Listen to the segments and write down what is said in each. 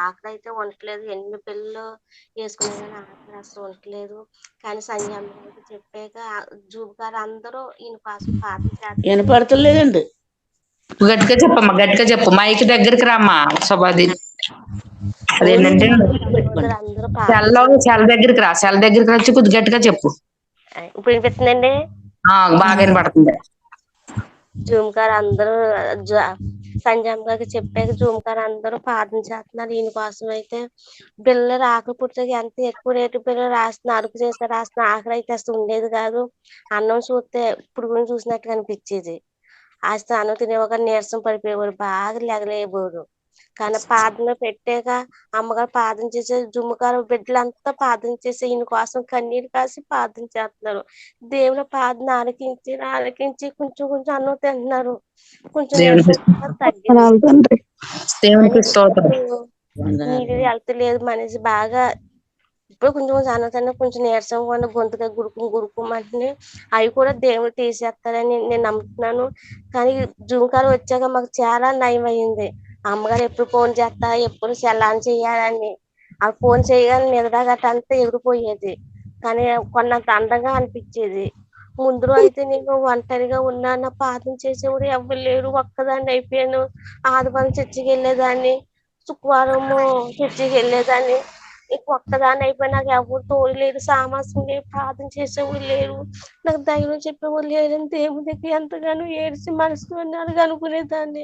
ఆకలి అయితే ఉండట్లేదు. ఎన్ని పిల్లలు వేసుకున్నా కానీ ఆకలి అసలు ఉండట్లేదు. కానీ సంజయ్ అమ్మ గారికి చెప్పాక జూబు గారు అందరూ ఈయన కోసం ప్రార్థన చేస్తున్నారు. వినపడతలేదండి. గట్టిగా చెప్పమ్మా, గట్టిగా చెప్పు. మైక్ దగ్గరికి రామ్మా శోభాది. అదేంటంటే అందరూ ప్రార్థన సెల్ దగ్గరికి రా, సెల్ దగ్గరికి వచ్చి కొద్ది గట్టిగా చెప్పు. ఇప్పుడు వినిపిస్తుందండి. బాగా వినపడుతుంది. జూమ్ గారు అందరూ సంజయ్ గారికి చెప్పాక జూమ్ గారు అందరూ ప్రార్థన చేస్తున్నారు ఈయన కోసం. అయితే పిల్లలు ఆకలి పుట్టేది ఎంత ఎక్కువ రేటు పిల్లలు రాస్తున్నారు, అరుపు చేస్తే రాస్తున్న ఆకలి అయితే అసలు ఉండేది కాదు. అన్నం చూస్తే ఇప్పుడు చూసినట్టుగా అనిపించేది. అసలు అన్నం తినేవారు నీరసం పడిపోయేవారు, బాగా లెగలేకపోరు. కానీ ప్రార్థన పెట్టాక అమ్మగారు ప్రార్థన చేసే జుమ్ము గారు బిడ్డలంతా ప్రార్థన చేసి ఈయన కోసం కన్నీరు కాసి ప్రార్థన చేస్తున్నారు. దేవుని ప్రార్థన ఆలకించి కొంచెం కొంచెం అన్నం తింటున్నారు. కొంచెం నీరు వెళ్తలేదు మనిషి బాగా. ఇప్పుడు కొంచెం కొంచెం అన్నం తిన్న కొంచెం నీరసంగా ఉన్న గొంతుగా గురుకుమంటే అవి కూడా దేవుడు తీసేస్తారని నేను నమ్ముతున్నాను. కానీ జూమ్ కాల్ వచ్చాక మాకు చాలా నయం అయింది. అమ్మగారు ఎప్పుడు ఫోన్ చేస్తా, ఎప్పుడు సెల్లాన్ చేయాలని ఆ ఫోన్ చేయగానే నిద్ర గట్ట అంతా ఎగిరిపోయేది. కానీ కొన్నంత అందంగా అనిపించేది. ముందు అయితే నేను ఒంటరిగా ఉన్నాను, ప్రార్థన చేసేవాడు ఎవరు లేరు, ఒక్కదాన్ని అయిపోయాను. ఆదివారం చర్చికి వెళ్ళేదాన్ని, శుక్రవారము చర్చికి వెళ్ళేదాన్ని. ఒక్కదాన్ని అయిపోయి నాకు ఎవరు తోడు లేరు, సామాసం లేరు, ప్రార్థన చేసేవాళ్ళు లేరు, నాకు ధైర్యం చెప్పేవాళ్ళు లేరని దేవుడి దగ్గర ఎంతగానో ఏడిసి మనసులో అనుకునేదాన్ని.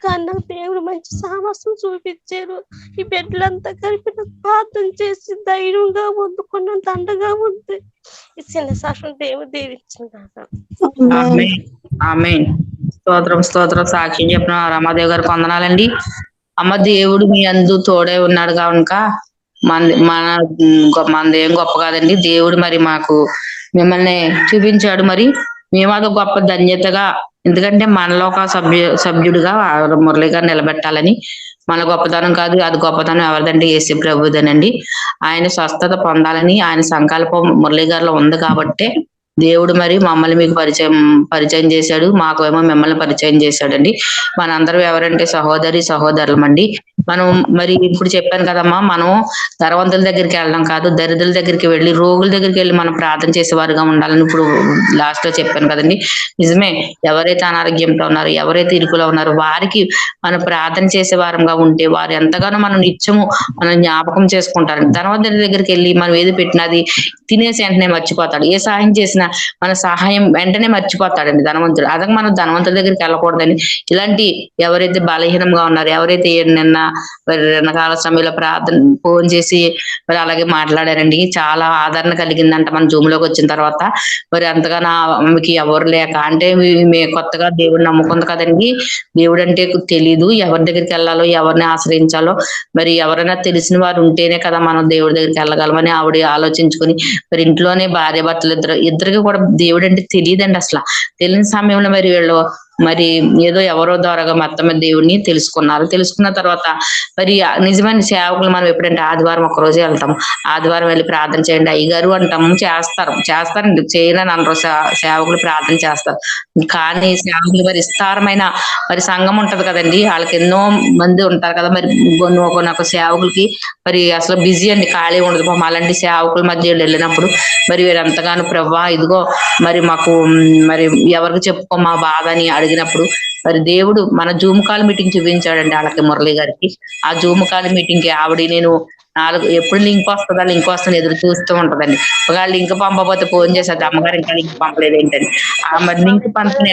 కానీ నాకు దేవుడు మంచి సామాసం చూపించారు. ఈ బిడ్డలంతా కలిపి నాకు ప్రార్థన చేసి ధైర్యంగా వండుకున్నంత అండగా ఉంది. ఈ చిన్న సాక్షులు దేవుడు దీవించింది. స్తోత్రం స్తోత్రం. సాక్షి చెప్పిన రమాదేవి గారు వందనాలండి. అమ్మ దేవుడు మీ అందు తోడే ఉన్నాడు కనుక మనది ఏం గొప్ప కాదండి. దేవుడు మరి మాకు మిమ్మల్ని చూపించాడు. మరి మేము అదొక గొప్ప ధన్యతగా, ఎందుకంటే మనలో ఒక సభ్యుడిగా మురళి గారు నిలబెట్టాలని. మన గొప్పతనం కాదు, అది గొప్పతనం ఎవరిదండి? యేసు ప్రభుదేనండి. ఆయన స్వస్థత పొందాలని ఆయన సంకల్పం మురళి గారిలో ఉంది కాబట్టి దేవుడు మరి మమ్మల్ని మీకు పరిచయం చేశాడు, మాకు ఏమో మిమ్మల్ని పరిచయం చేశాడండి. మనందరం ఎవరంటే సహోదరులమండి. మనం మరి ఇప్పుడు చెప్పాను కదమ్మా, మనం ధనవంతుల దగ్గరికి వెళ్ళడం కాదు, దరిద్రుల దగ్గరికి వెళ్ళి, రోగుల దగ్గరికి వెళ్ళి మనం ప్రార్థన చేసేవారుగా ఉండాలని ఇప్పుడు లాస్ట్ లో చెప్పాను కదండి. నిజమే, ఎవరైతే అనారోగ్యంతో ఉన్నారో, ఎవరైతే ఇరుకులో ఉన్నారో వారికి మనం ప్రార్థన చేసే వారంగా ఉంటే వారు ఎంతగానో మనం నిత్యము మనం జ్ఞాపకం చేసుకుంటారండి. ధనవంతుల దగ్గరికి వెళ్ళి మనం ఏది పెట్టినది తినేసి వెంటనే మర్చిపోతాడు. ఏ సహాయం చేసినా మన సహాయం వెంటనే మర్చిపోతాడండి ధనవంతుడు. అదే మనం ధనవంతుల దగ్గరికి వెళ్ళకూడదని, ఇలాంటి ఎవరైతే బలహీనంగా ఉన్నారో, ఎవరైతే నిన్న కాల సమయంలో ప్రార్థన ఫోన్ చేసి మరి అలాగే మాట్లాడారండి, చాలా ఆదరణ కలిగిందంట మన జూమ్ లోకి వచ్చిన తర్వాత. మరి అంతగానో ఆమెకి ఎవరు లేక, అంటే కొత్తగా దేవుడిని నమ్ముకుంది కదండి. దేవుడు అంటే తెలీదు, ఎవరి దగ్గరికి వెళ్ళాలో, ఎవరిని ఆశ్రయించాలో. మరి ఎవరైనా తెలిసిన వారు ఉంటేనే కదా మనం దేవుడి దగ్గరికి వెళ్ళగలమని ఆవిడ ఆలోచించుకుని మరి ఇంట్లోనే భార్య భర్తలు ఇద్దరికి కూడా దేవుడు అంటే తెలియదండి అసలు. తెలియని సమయంలో మరి వీళ్ళు మరి ఏదో ఎవరో ద్వారాగా మొత్తం దేవుడిని తెలుసుకున్నారు. తెలుసుకున్న తర్వాత మరి నిజమైన సేవకులు మనం ఎప్పుడంటే ఆదివారం ఒక రోజే వెళ్తాము. ఆదివారం వెళ్ళి ప్రార్థన చేయండి అయ్యగారు అంటాము. చేస్తారండి, చేయరని అనరు. సేవకులు ప్రార్థన చేస్తారు. కానీ సేవకులు మరి విస్తారమైన మరి సంఘం ఉంటది కదండి, వాళ్ళకి ఎన్నో మంది ఉంటారు కదా. మరి ఒక సేవకులకి మరి అసలు బిజీ అండి, ఖాళీ ఉండదు. అలాంటి సేవకుల మధ్య వెళ్ళినప్పుడు మరి వీరు ఎంతగానో ప్రభా ఇదిగో మరి మాకు మరి ఎవరికి చెప్పుకో మా బాధ అని అడిగినప్పుడు మరి దేవుడు మన జూమ్ కాల్ మీటింగ్ చూపించాడండి వాళ్ళకి, మురళి గారికి. ఆ జూమ్ కాల్ మీటింగ్ కి ఆవిడ నేను ఎప్పుడు లింక్ వస్తుందని ఎదురు చూస్తూ ఉంటదండి. ఒకవేళ లింక్ పంపకపోతే ఫోన్ చేసేది, అమ్మగారు ఇంకా లింక్ పంపలేదు ఏంటని. మరి లింక్ పంపిన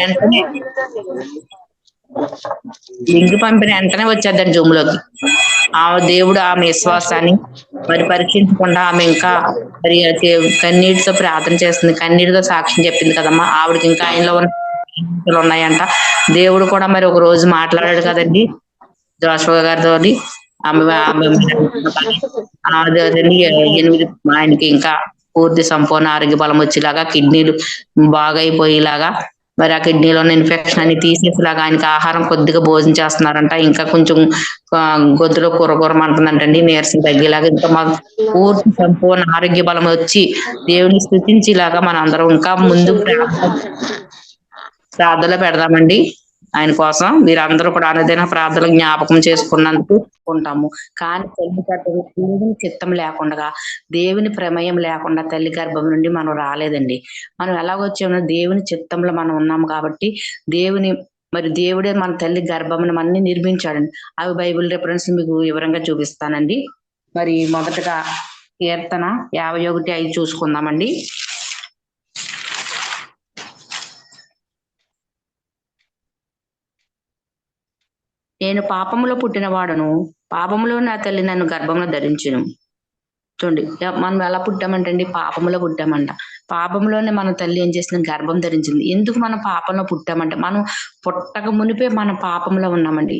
వెంటనే వచ్చేద్దండి జూమ్ లోకి. ఆ దేవుడు ఆమె విశ్వాసాన్ని మరి పరీక్షించకుండా ఆమె ఇంకా మరి కన్నీటితో ప్రార్థన చేస్తుంది, కన్నీటితో సాక్ష్యం చెప్పింది కదమ్మా. ఆవిడకి ఇంకా ఆయనలో ఉన్నాయంట. దేవుడు కూడా మరి ఒక రోజు మాట్లాడాడు కదండి జోషువా గారితో. ఆయనకి ఇంకా పూర్తి సంపూర్ణ ఆరోగ్య బలం వచ్చేలాగా, కిడ్నీలు బాగా అయిపోయేలాగా, మరి ఆ కిడ్నీలో ఉన్న ఇన్ఫెక్షన్ అని తీసేసేలాగా ఆయనకి ఆహారం కొద్దిగా భోజనం చేస్తున్నారంట. ఇంకా కొంచెం గొంతులో కూరమంటుందంటండి, నీరసం తగ్గేలాగా. ఇంకా మాకు పూర్తి సంపూర్ణ ఆరోగ్య బలం వచ్చి దేవుని స్తుతించేలాగా మన అందరం ఇంకా ముందు ప్రార్థనలో పెడదామండి. ఆయన కోసం మీరందరూ కూడా అనుదిన ప్రార్థనలు జ్ఞాపకం చేసుకున్నందుకు ఉంటాము. కానీ తల్లి గర్భం దేవుని చిత్తం లేకుండా, దేవుని ప్రమేయం లేకుండా తల్లి గర్భం నుండి మనం రాలేదండి. మనం ఎలాగొచ్చామో దేవుని చిత్తంలో మనం ఉన్నాము కాబట్టి దేవుడే మన తల్లి గర్భమును అన్ని నిర్మించాడండి. అవి బైబిల్ రిఫరెన్స్ మీకు వివరంగా చూపిస్తానండి. మరి మొదటగా కీర్తన 51:5 చూసుకుందామండి. నేను పాపములో పుట్టినవాడను, పాపములో నా తల్లి నన్ను గర్భంలో ధరించును. చూడండి, మనం ఎలా పుట్టామంటే అండి, పాపంలో పుట్టామంట. పాపంలోనే మన తల్లి ఏం చేసింది, గర్భం ధరించింది. ఎందుకు మనం పాపంలో పుట్టామంటే, మనం పుట్టక మునిపే మనం పాపంలో ఉన్నామండి.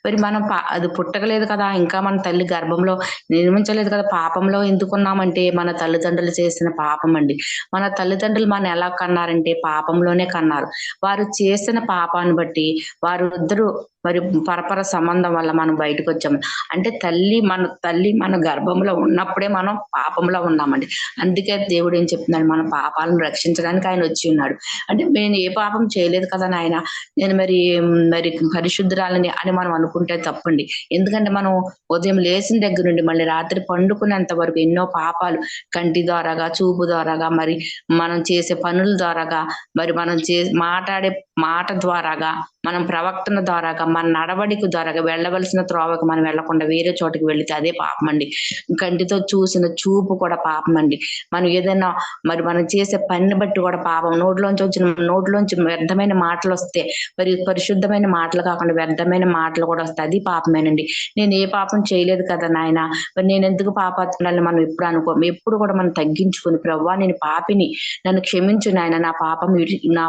మరి మనం అది పుట్టకలేదు కదా, ఇంకా మన తల్లి గర్భంలో నిర్మించలేదు కదా, పాపంలో ఎందుకున్నామంటే మన తల్లిదండ్రులు చేసిన పాపం అండి. మన తల్లిదండ్రులు మనం ఎలా కన్నారంటే పాపంలోనే కన్నారు. వారు చేసిన పాపాన్ని బట్టి వారు ఇద్దరు మరి పరపర సంబంధం వల్ల మనం బయటకు వచ్చాము. అంటే తల్లి మన గర్భంలో ఉన్నప్పుడే మనం పాపంలో ఉన్నామండి. అందుకే దేవుడు ఏం చెప్తున్నాడు, మన పాపాలను రక్షించడానికి ఆయన వచ్చి ఉన్నాడు. అంటే నేను ఏ పాపం చేయలేదు కదా నాయన, నేను మరి పరిశుద్ధురాలని అని మనం అనుకుంటే తప్పండి. ఎందుకంటే మనం ఉదయం లేచిన దగ్గర నుండి మళ్ళీ రాత్రి పండుకునేంత వరకు ఎన్నో పాపాలు కంటి ద్వారాగా, చూపు ద్వారాగా, మరి మనం చేసే పనుల ద్వారాగా, మరి మనం మాట్లాడే మాట ద్వారాగా, మనం ప్రవర్తన ద్వారాగా, మన నడవడిక ద్వారాగా, వెళ్ళవలసిన త్రోవకు మనం వెళ్లకుండా వేరే చోటుకి వెళితే అదే పాపం అండి. కంటితో చూసిన చూపు కూడా పాపం అండి. మనం ఏదైనా మనం చేసే పనిని బట్టి కూడా పాపం. నోట్లోంచి వ్యర్థమైన మాటలు వస్తే, మరి పరిశుద్ధమైన మాటలు కాకుండా వ్యర్థమైన మాటలు కూడా వస్తాయి, అది పాపమేనండి. నేను ఏ పాపం చేయలేదు కదా నాయన, మరి నేను ఎందుకు పాపాత్ములని మనం ఎప్పుడు కూడా మనం తగ్గించుకుని, ప్రభువా నేను పాపిని, నన్ను క్షమించు నాయన, నా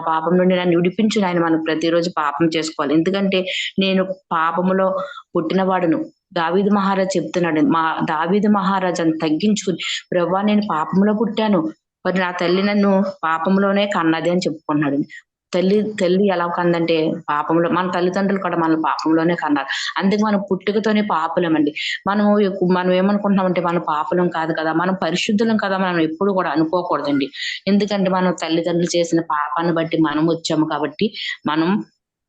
పాపం నుండి నన్ను విడిపించు నాయన, మనం ప్రతిరోజు పాపం చేసుకోవాలి. ఎందుకంటే నేను పాపములో పుట్టినవాడును. దావీదు మహారాజు చెప్తున్నాడు, దావీదు మహారాజు అని తగ్గించుకుని, ప్రభువా నేను పాపంలో పుట్టాను, మరి నా తల్లి నన్ను పాపంలోనే కన్నది అని చెప్పుకున్నాడు. తల్లి ఎలా కందంటే పాపంలో, మన తల్లిదండ్రులు కూడా మన పాపంలోనే కన్నారు. అందుకే మనం పుట్టుకతోనే పాపులమండి. మనం ఏమనుకుంటున్నామంటే మనం పాపులం కాదు కదా, మనం పరిశుద్ధులం కదా, మనం ఎప్పుడు కూడా అనుకోకూడదండి. ఎందుకంటే మనం తల్లిదండ్రులు చేసిన పాపాన్ని బట్టి మనం వచ్చాము కాబట్టి మనం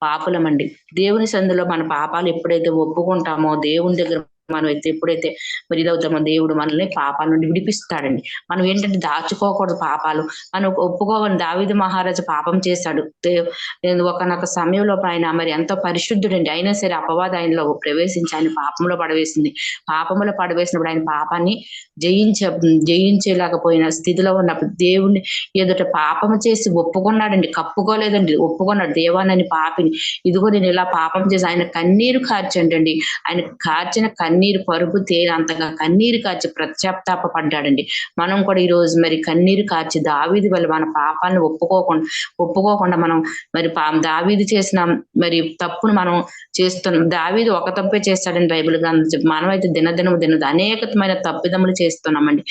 పాపులమండి. దేవుని సందులో మన పాపాలు ఎప్పుడైతే ఒప్పుకుంటామో, దేవుని దగ్గర మనం ఎప్పుడైతే మరి ఇదవుతామో, దేవుడు మనల్ని పాపాల నుండి విడిపిస్తాడండి. మనం ఏంటంటే దాచుకోకూడదు పాపాలు, మనం ఒప్పుకోవాలి. దావీదు మహారాజు పాపం చేశాడు. ఒకనొక సమయంలో ఆయన మరి ఎంతో పరిశుద్ధుడండి, అయినా సరే అపవాది ఆయనలో ప్రవేశించి ఆయన పాపంలో పడవేసింది. పాపంలో పడవేసినప్పుడు ఆయన పాపాన్ని జయించలేకపోయిన స్థితిలో ఉన్నప్పుడు దేవుణ్ణి ఎదుట పాపం చేసి ఒప్పుకున్నాడండి, కప్పుకోలేదండి, ఒప్పుకున్నాడు. దేవానని పాపిని, ఇదిగో నేను ఇలా పాపం చేసి ఆయన కన్నీరు కార్చండి. ఆయన కార్చిన కన్నీరు పరుపు తేనంతగా కన్నీరు కార్చి పడ్డాడండి. మనం కూడా ఈ రోజు మరి కన్నీరు కార్చి దావీదు వల్ల మన పాపాలను ఒప్పుకోకుండా మనం మరి దావీదు చేసిన మరి తప్పును మనం చేస్తున్నాం. దావీదు ఒక తప్పే చేస్తాడని బైబిల్ గ్రంథం. మనమైతే దినదినము అనేకమైన తప్పిదములు చేస్తున్నామండి.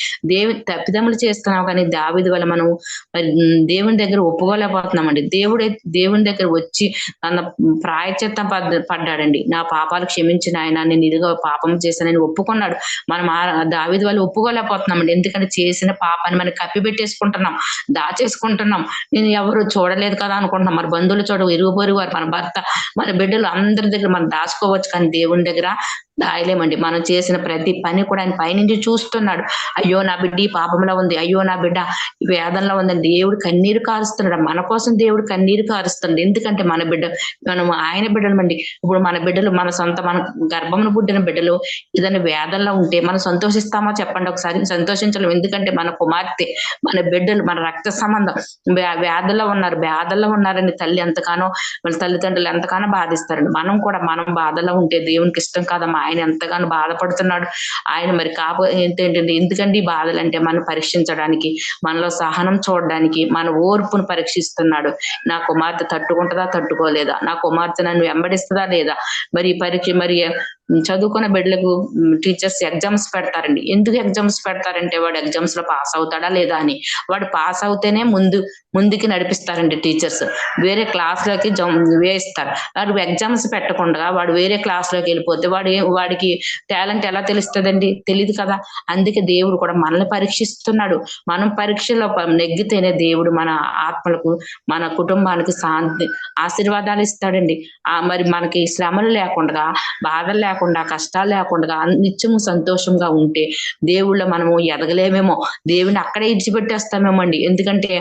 తప్పిదములు చేస్తున్నాం, కానీ దావీదు వల్ల మనం మరి దేవుని దగ్గర ఒప్పుకోలేకపోతున్నామండి. దేవుని దగ్గర వచ్చి తన ప్రాయశ్చిత్తం పడ్డాడండి. నా పాపాలు క్షమించిన ఆయన, నేను ఇదిగా పాపం చేశానని ఒప్పుకున్నాడు. మనం దావీదు వల్ల ఒప్పుకోలేకపోతున్నామండి. ఎందుకంటే చేసిన పాపాన్ని మనం కప్పిపెట్టేసుకుంటున్నాం, దాచేసుకుంటున్నాం. నేను ఎవరు చూడలేదు కదా అనుకుంటున్నాం. మరి బంధువులు ఇరుగు పొరుగు వారు, మన భర్త, మన బిడ్డలు అందరి దగ్గర మనం దాచుకోవచ్చు, కానీ దేవుని దగ్గర దాయలేమండి. మనం చేసిన ప్రతి పని కూడా ఆయన పైనుంచి చూస్తున్నాడు. అయ్యో నా బిడ్డ ఈ పాపంలో ఉంది, అయ్యో నా బిడ్డ వేదనలో ఉందని దేవుడు కన్నీరు కారుస్తున్నాడు. మన కోసం దేవుడు కన్నీరు కారుస్తున్నాడు. ఎందుకంటే మనం ఆయన బిడ్డలమండి. ఇప్పుడు మన బిడ్డలు, మన గర్భమును పుట్టిన బిడ్డలు ఏదైనా వేదనలో ఉంటే మనం సంతోషిస్తామా చెప్పండి ఒకసారి? సంతోషించలేం. ఎందుకంటే మన కుమార్తె, మన బిడ్డలు, మన రక్త సంబంధం వ్యాధుల్లో ఉన్నారని తల్లి ఎంతగానో, మన తల్లిదండ్రులు ఎంతగానో బాధిస్తారండి. మనం బాధలో ఉంటే దేవునికి ఇష్టం కాదమ్మా. ఆయన ఎంతగానో బాధపడుతున్నాడు. ఆయన మరి ఏంటంటే, ఎందుకంటే ఈ బాధలు అంటే మనం పరీక్షించడానికి, మనలో సహనం చూడడానికి, మన ఓర్పును పరీక్షిస్తున్నాడు. నా కుమార్తె తట్టుకుంటుందా, తట్టుకోలేదా? నా కుమార్తె నన్ను వెంబడిస్తుందా లేదా? మరి చదువుకున్న బిడ్డలకు టీచర్స్ ఎగ్జామ్స్ పెడతారండి. ఎందుకు ఎగ్జామ్స్ పెడతారంటే వాడు ఎగ్జామ్స్ లో పాస్ అవుతాడా లేదా అని. వాడు పాస్ అవుతేనే ముందుకి నడిపిస్తారండి టీచర్స్. వేరే క్లాస్ లోకి వేయిస్తారు. వాడు ఎగ్జామ్స్ పెట్టకుండా వాడు వేరే క్లాస్ లోకి వెళ్ళిపోతే వాడికి టాలెంట్ ఎలా తెలుస్తుందండి? తెలియదు కదా. అందుకే దేవుడు కూడా మనల్ని పరీక్షిస్తున్నాడు. మనం పరీక్షలో నెగ్గితేనే దేవుడు మన ఆత్మలకు, మన కుటుంబానికి శాంతి, ఆశీర్వాదాలు ఇస్తాడండి. మరి మనకి శ్రమలు లేకుండా, బాధలు లేకుండా, కష్టాలు లేకుండా నిత్యము సంతోషంగా ఉంటే దేవుళ్ళ మనము ఎదగలేమేమో, దేవుని అక్కడే ఇడిచిపెట్టేస్తామేమో అండి. ఎందుకంటే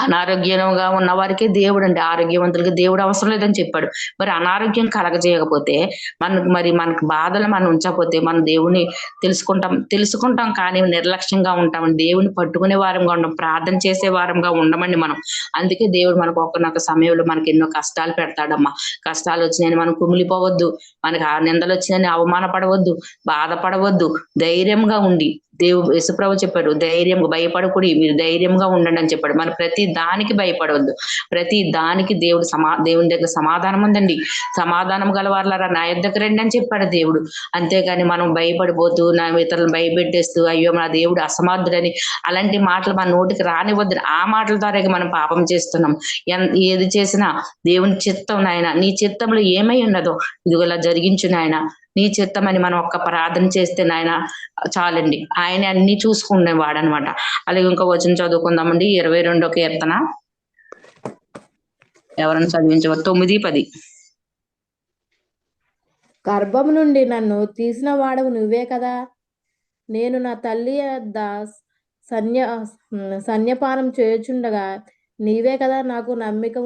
అనారోగ్యంగా ఉన్న వారికి దేవుడు అండి, ఆరోగ్యవంతులకి దేవుడు అవసరం లేదని చెప్పాడు. మరి అనారోగ్యం కలగజేయకపోతే మనకు బాధలు మనం ఉంచకపోతే మనం దేవుని తెలుసుకుంటాం కానీ నిర్లక్ష్యంగా ఉంటాం. దేవుని పట్టుకునే వారంగా ఉండం, ప్రార్థన చేసే వారంగా ఉండమండి మనం. అందుకే దేవుడు మనకు ఒకనొక సమయంలో మనకి ఎన్నో కష్టాలు పెడతాడమ్మా. కష్టాలు వచ్చినాయని మనం కుమిలిపోవద్దు, మనకి ఆ నిందలు వచ్చినాయని అవమానపడవద్దు, బాధపడవద్దు. ధైర్యంగా ఉండి యేసుప్రభు చెప్పాడు, ధైర్యంగా భయపడకూడి, మీరు ధైర్యంగా ఉండండి అని చెప్పాడు. మన ప్రతి దానికి భయపడవద్దు. ప్రతి దానికి దేవుని దగ్గర సమాధానం ఉందండి. సమాధానం గలవారులారా నా యొద్దకు రండి అని చెప్పాడు దేవుడు. అంతేగాని మనం భయపడిపోతూ ఇతరులను భయపెట్టేస్తూ అయ్యో నా దేవుడు అసమర్థుడని అలాంటి మాటలు మన నోటికి రానివ్వద్దు. ఆ మాటల ద్వారా మనం పాపం చేస్తున్నాం. ఏది చేసినా దేవుని చిత్తం నాయన, నీ చిత్తంలో ఏమై ఉన్నదో ఇదిగో ఇలా జరిగించు నాయన, నీ చిత్తం అని మనం ఒక్క ప్రార్థన చేస్తే నాయన చాలండి. ఆయన అన్ని చూసుకునేవాడు అనమాట. అలాగే ఇంకో వచనం చదువుకుందామండి. 22వ కీర్తన ఎవరైనా చదివించవచ్చు. 9-10. గర్భం నుండి నన్ను తీసిన వాడవు నువ్వే కదా. నేను నా తల్లి సన్యపానం చేయుచుండగా నీవే కదా నాకు నమ్మిక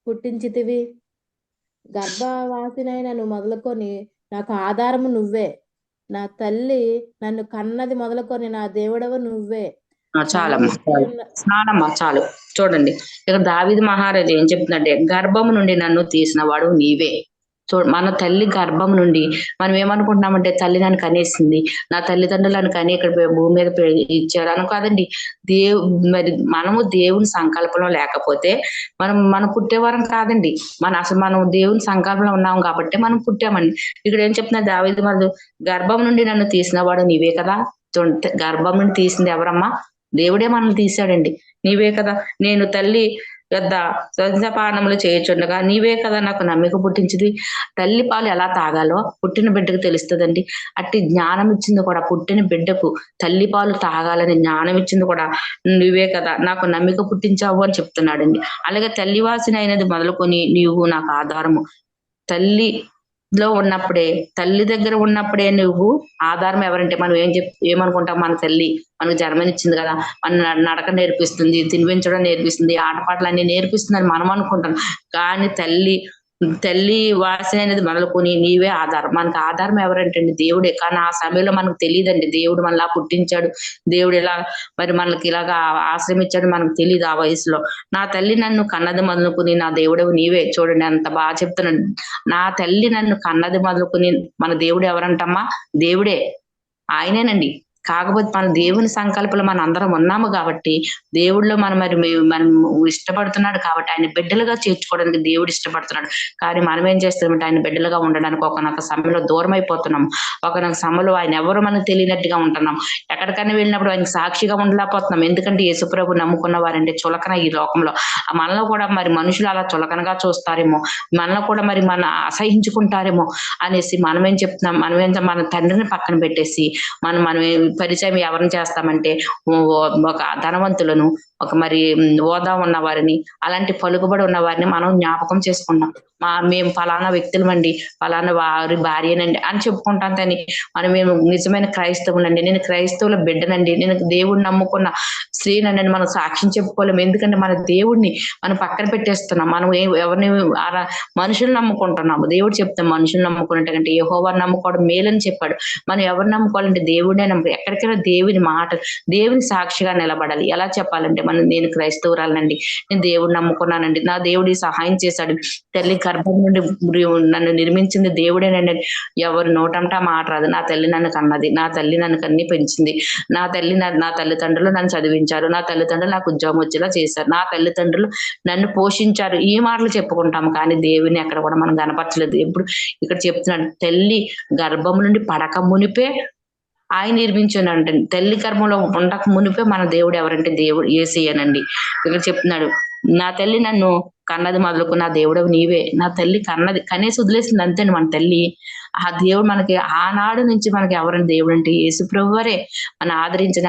పుట్టించితివి. గర్భవాసినైనను మొదలుకొని నాకు ఆధారము నువ్వే. నా తల్లి నన్ను కన్నది మొదలుకొని నా దేవుడవు నువ్వే. చాలమ్మా చాలు. చూడండి ఇక్కడ దావీదు మహారాజు ఏం చెప్తుందంటే, గర్భము నుండి నన్ను తీసిన వాడు నీవే. మన తల్లి గర్భం నుండి మనం ఏమనుకుంటున్నామంటే తల్లి నన్ను కనేసింది, నా తల్లిదండ్రులు నన్ను కని ఇక్కడ భూమి మీద ఇచ్చారు అని కాదండి. మరి మనము దేవుని సంకల్పంలో లేకపోతే మనం పుట్టేవారం కాదండి. మనం దేవుని సంకల్పంలో ఉన్నాం కాబట్టి మనం పుట్టామండి. ఇక్కడ ఏం చెప్తున్నారు దావీదు మహారాజు, గర్భం నుండి నన్ను తీసిన వాడు నీవే కదా. గర్భం నుండి తీసింది ఎవరమ్మా? దేవుడే మనల్ని తీశాడండి. నీవే కదా. నేను తల్లి యొద్ద స్తన్యపానములు చేయుచుండగా నీవే కదా నాకు నమ్మిక పుట్టించింది. తల్లి పాలు ఎలా తాగాలో పుట్టిన బిడ్డకు తెలుస్తుందండి. అట్టి జ్ఞానం ఇచ్చింది కూడా పుట్టిన బిడ్డకు. తల్లి పాలు తాగాలని జ్ఞానం ఇచ్చింది కూడా నువ్వే కదా, నాకు నమ్మిక పుట్టించావు అని చెప్తున్నాడండి. అలాగే తల్లి వాసిన అయినది మొదలుకొని నీవు నాకు ఆధారము. తల్లి దగ్గర ఉన్నప్పుడే నువ్వు ఆధారం. ఎవరంటే మనం ఏమనుకుంటాం, మన తల్లి మనకు జన్మనిచ్చింది కదా, మన నడక నేర్పిస్తుంది, తినిపించడం నేర్పిస్తుంది, ఆటపాటలన్నీ నేర్పిస్తుందని మనం అనుకుంటాం. కానీ తల్లి వాసన అనేది మొదలుకొని నీవే ఆధారం. మనకు ఆధారం ఎవరంటే దేవుడే. కానీ ఆ సమయంలో మనకు తెలియదండి దేవుడు మనలా పుట్టించాడు, దేవుడు ఇలా మరి మనకి ఇలాగా ఆశ్రమించాడు మనకు తెలియదు ఆ వయసులో. నా తల్లి నన్ను కన్నది మొదలుకొని నా దేవుడు నీవే. చూడండి ఎంత బాగా చెప్తున్నాడు. నా తల్లి నన్ను కన్నది మొదలుకొని మన దేవుడు ఎవరంటమ్మా? దేవుడే, ఆయనేనండి. కాకపోతే మన దేవుని సంకల్పంలో మన అందరం ఉన్నాము కాబట్టి దేవుడిలో మనం ఇష్టపడుతున్నాడు కాబట్టి ఆయన బిడ్డలుగా చేర్చుకోవడానికి దేవుడు ఇష్టపడుతున్నాడు. కానీ మనం ఏం చేస్తామంటే ఆయన బిడ్డలుగా ఉండడానికి ఒకనొక సమయంలో దూరం అయిపోతున్నాం. ఒకనొక సమయంలో ఆయన ఎవరు మనకు తెలియనట్టుగా ఉంటున్నాం. ఎక్కడికైనా వెళ్ళినప్పుడు ఆయనకి సాక్షిగా ఉండలేకపోతున్నాం. ఎందుకంటే యేసుప్రభు నమ్ముకున్న వారంటే చులకన ఈ లోకంలో. మనలో కూడా మరి మనుషులు అలా చులకనగా చూస్తారేమో, మనలో కూడా మరి మన అసహించుకుంటారేమో అనేసి మనమేం చెప్తున్నాం, మన తండ్రిని పక్కన పెట్టేసి మనం పరిచయం ఎవరిని చేస్తామంటే ఒక ధనవంతులను, ఒక మరి హోదా ఉన్న వారిని, అలాంటి పలుకుబడి ఉన్న వారిని మనం జ్ఞాపకం చేసుకుంటాం. మేము ఫలానా వ్యక్తులమండి, ఫలానా వారి భార్యనండి అని చెప్పుకుంటాం. కానీ మేము నిజమైన క్రైస్తవులండి, నేను క్రైస్తవుల బిడ్డనండి, నేను దేవుడిని నమ్ముకున్న స్త్రీనండి మనం సాక్ష్యం చెప్పుకోలేము. ఎందుకంటే మన దేవుడిని మనం పక్కన పెట్టేస్తున్నాం. మనం ఎవరిని మనుషులు నమ్ముకుంటున్నాము. దేవుడు చెప్తాం మనుషులు నమ్ముకున్నట్టుకంటే యెహోవాను నమ్ముకోవడం మేలని చెప్పాడు. మనం ఎవరు నమ్ముకోవాలంటే దేవుడినే నమ్ముకో. ఎక్కడికైనా దేవుని మాట, దేవుని సాక్షిగా నిలబడాలి. ఎలా చెప్పాలంటే నేను క్రైస్తవురాలనండి, నేను దేవుడు నమ్ముకున్నానండి, నా దేవుడి సహాయం చేశాడు, తల్లి గర్భం నుండి నన్ను నిర్మించింది దేవుడేనండి. ఎవరి నోటంట మాట రాదు. నా తల్లి నన్ను కన్నది, నా తల్లి నన్ను కన్ని పెంచింది, నా తల్లిదండ్రులు నన్ను చదివించారు, నా తల్లిదండ్రులు నాకు ఉద్యోగం వచ్చేలా చేశారు, నా తల్లిదండ్రులు నన్ను పోషించారు. ఈ మాటలు చెప్పుకుంటాం కానీ దేవుని ఎక్కడ కూడా మనం కనపరచలేదు. ఎప్పుడు ఇక్కడ చెప్తున్నాడు, తల్లి గర్భం నుండి పడక మునిపే ఆయన నిర్మించానంటే, తల్లి గర్భంలో ఉండక మునిపే మన దేవుడు ఎవరంటే దేవుడు యేసయ్యనండి. ఇక్కడ చెప్తున్నాడు, నా తల్లి నన్ను కన్నది మొదలుకు నా దేవుడవు నీవే. నా తల్లి కనేసి వదిలేసింది అంతే. మన తల్లి ఆ దేవుడు మనకి ఆనాడు నుంచి మనకి ఎవరైనా దేవుడు అంటే యేసు ప్రభువరే. మన ఆదరించిన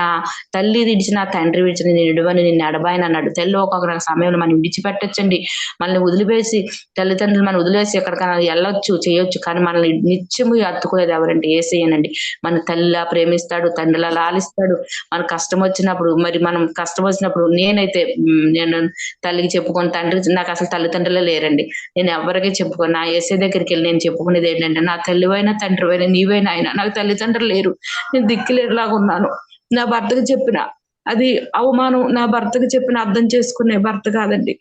తల్లి విడిచిన తండ్రి విడిచిన నేను ఇడువని నిన్ను ఎడబాయని అన్నాడు. తల్లి ఒక్కొక్క సమయంలో మనం విడిచిపెట్టొచ్చండి, మనల్ని వదిలివేసి తల్లిదండ్రులు మనం వదిలేసి ఎక్కడికైనా వెళ్ళొచ్చు చేయొచ్చు, కానీ మనల్ని నిత్యము అత్తుకునేది ఎవరంటే యేసయ్యనండి. మన తల్లిలా ప్రేమిస్తాడు, తండ్రిలా లాలిస్తాడు. మన కష్టం వచ్చినప్పుడు మనం కష్టం వచ్చినప్పుడు నేను తల్లికి చెప్పుకొని, తండ్రి నాకు అసలు తల్లిదండ్రులే లేరండి, నేను ఎవరికి చెప్పుకోను. నా యేసయ్య దగ్గరికి వెళ్ళి నేను చెప్పుకునేది ఏంటంటే, నా తల్లివైనా తండ్రివైనా నీవైనా ఆయన, నాకు తల్లిదండ్రులు లేరు, నేను దిక్కులేరులాగా ఉన్నాను. నా భర్తకు చెప్పిన అది అవమానం, నా భర్తకు చెప్పిన అర్థం చేసుకునే భర్త కాదండి.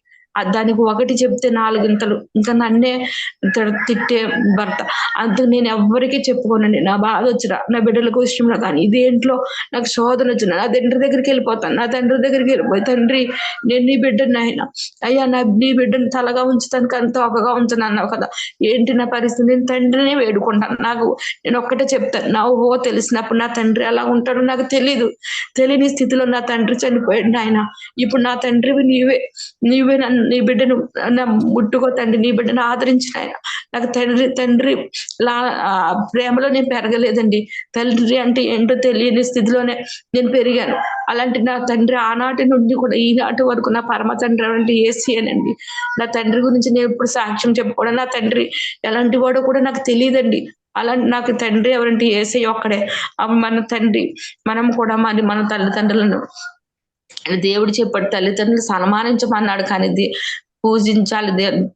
దానికి ఒకటి చెప్తే నాలుగింతలు ఇంకా నన్నే తిట్టే భర్త. అందుకు నేను ఎవ్వరికీ చెప్పుకోనండి. నా బాధ వచ్చినా, నా బిడ్డలకు విషయంలో కానీ, ఇదేంట్లో నాకు శోధన వచ్చిన నా తండ్రి దగ్గరికి వెళ్ళిపోతాను. నా తండ్రి దగ్గరికి వెళ్ళిపోయి, తండ్రి నేను నీ బిడ్డని ఆయన, అయ్యా నీ బిడ్డను తలగా ఉంచుతాను కానీ తోకగా ఉంచను అన్నావు కదా, ఏంటి నా పరిస్థితి? నేను తండ్రిని వేడుకుంటాను. నేను ఒక్కటే చెప్తాను, నా ఊహ తెలిసినప్పుడు నా తండ్రి ఎలా ఉంటాడో నాకు తెలియని స్థితిలో నా తండ్రి చనిపోయాడు ఆయన. ఇప్పుడు నా తండ్రివి నీవే నీ బిడ్డను ముట్టుకో తండ్రి, నీ బిడ్డను ఆదరించిన ఆయన. నాకు తండ్రి ప్రేమలో నేను పెరగలేదండి. తండ్రి అంటే ఏంటో తెలియని స్థితిలోనే నేను పెరిగాను. అలాంటి నా తండ్రి ఆనాటి నుండి కూడా ఈనాటి వరకు నా పరమ తండ్రి అంటే యేసయ్యనండి. నా తండ్రి గురించి నేను ఎప్పుడు సాక్ష్యం చెప్పుకోవడం, నా తండ్రి ఎలాంటి వాడో కూడా నాకు తెలియదండి. అలాంటి నాకు తండ్రి ఎవరంటే యేసయ్య ఒక్కడే. మన తండ్రి మనం కూడా మన తల్లిదండ్రులను దేవుడు చెప్పాడు, తల్లిదండ్రులు సన్మానించమన్నాడు, కానీ పూజించాలి.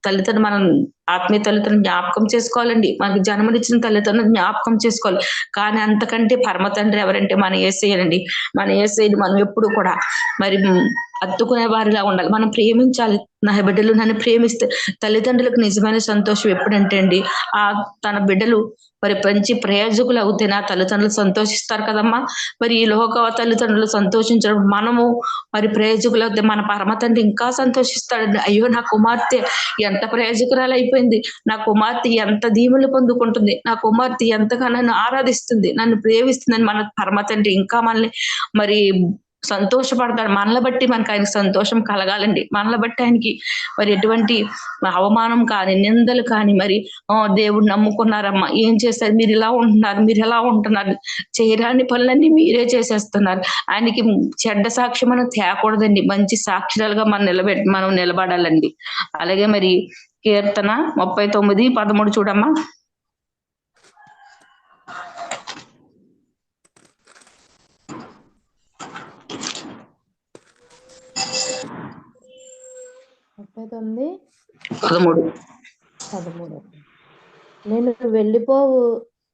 తల్లిదండ్రులు మనం ఆత్మీయ తల్లిదండ్రులు జ్ఞాపకం చేసుకోవాలండి. మనకి జన్మనిచ్చిన తల్లిదండ్రులు జ్ఞాపకం చేసుకోవాలి. కానీ అంతకంటే పరమ తండ్రి ఎవరంటే మన యేసయ్యనండి. మన యేసయ్యని మనం ఎప్పుడు కూడా అత్తుకునే వారిలా ఉండాలి. మనం ప్రేమించాలి. నా బిడ్డలు నన్ను ప్రేమిస్తే, తల్లిదండ్రులకు నిజమైన సంతోషం ఎప్పుడంటే అండి, తన బిడ్డలు మంచి ప్రయోజకులు అవుతే నా తల్లిదండ్రులు సంతోషిస్తారు కదమ్మా. ఈ లోక తల్లిదండ్రులు సంతోషించడం, మనము ప్రయోజకులు అవుతే మన పరమ తండ్రి ఇంకా సంతోషిస్తాడండి. అయ్యో నా కుమార్తె ఎంత ప్రయోజకురాలు అయిపోయింది, నా కుమార్తె ఎంత దీవెనలు పొందుకుంటుంది, నా కుమార్తె ఎంతగా నన్ను ఆరాధిస్తుంది, నన్ను ప్రేమిస్తుందని మన పరమ తండ్రి ఇంకా మనల్ని సంతోషపడతాడు. మనల్ని బట్టి మనకి ఆయన సంతోషం కలగాలండి. మనల్ని బట్టి ఆయనకి ఎటువంటి అవమానం కానీ, నిందలు కానీ, దేవుడు నమ్ముకున్నారమ్మా, ఏం చేస్తారు, మీరు ఇలా ఉంటున్నారు, మీరు ఎలా ఉంటున్నారు, చేయరాని పనులన్నీ మీరే చేసేస్తున్నారు. ఆయనకి చెడ్డ సాక్ష్యం మనం తేకూడదండి. మంచి సాక్షురాలుగా మనం నిలబడాలండి. అలాగే కీర్తన 39:13 చూడమ్మా. 13 నేను వెళ్ళిపోయి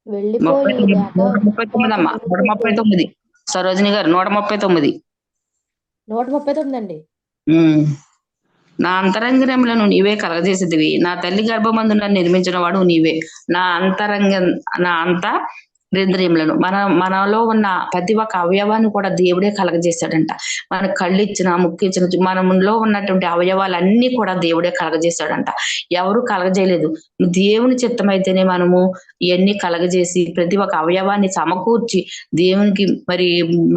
139 సరోజిని గారు 139 అండి. నా అంతరంగములను నీవే కలగజేసేదివి, నా తల్లి గర్భమందు నన్ను నిర్మించిన వాడు నీవే. నా అంతరింద్రియములను మనలో ఉన్న ప్రతి ఒక్క అవయవాన్ని కూడా దేవుడే కలగజేశాడంట. మనకు కళ్ళు ఇచ్చిన, ముక్కు ఇచ్చిన, మనలో ఉన్నటువంటి అవయవాలన్నీ కూడా దేవుడే కలగజేశాడంట. ఎవరు కలగజేయలేదు. దేవుని చిత్తమైతేనే మనము ఇవన్నీ కలగజేసి ప్రతి ఒక్క అవయవాన్ని సమకూర్చి దేవునికి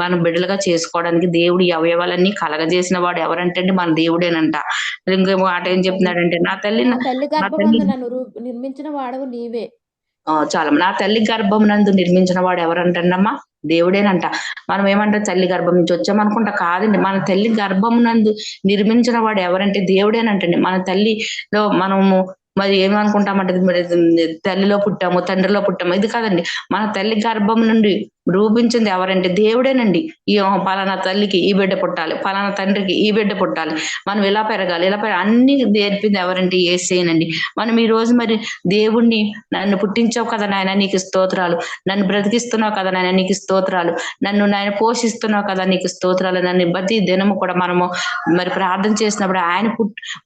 మన బిడ్డలుగా చేసుకోవడానికి దేవుడు ఈ అవయవాలన్నీ కలగజేసిన వాడు ఎవరంటే మన దేవుడేనంట. ఇంకో మాట ఏం చెప్తున్నాడంటే, నా తల్లి నిర్మించిన వాడవు నీవే. చాలా నా తల్లి గర్భం నందు నిర్మించిన వాడు ఎవరంటమ్మా, దేవుడేనంట. మనం ఏమంటాం, తల్లి గర్భం నుంచి వచ్చామనుకుంటా, కాదండి. మన తల్లి గర్భం నందు నిర్మించిన వాడు ఎవరంటే దేవుడేనంటండి. మన తల్లిలో మనము ఏమనుకుంటామంటే తల్లిలో పుట్టాము, తండ్రిలో పుట్టాము, ఇది కాదండి. మన తల్లి గర్భం నుండి రూపించింది ఎవరంటే దేవుడేనండి. ఈ పలానా తల్లికి ఈ బిడ్డ పుట్టాలి, పలానా తండ్రికి ఈ బిడ్డ పుట్టాలి, మనం ఇలా పెరగాలి, ఇలా అన్ని నేర్పింది ఎవరంటే యేసేనండి. మనం ఈ రోజు మరి దేవుణ్ణి, నన్ను పుట్టించావు కదా నాయన నీకు స్తోత్రాలు, నన్ను బ్రతికిస్తున్నావు కదా నాయన నీకు స్తోత్రాలు, నన్ను నాయన పోషిస్తున్నావు కదా నీకు స్తోత్రాలు, నన్ను ప్రతి దినము కూడా మనము మరి ప్రార్థన చేసినప్పుడు ఆయన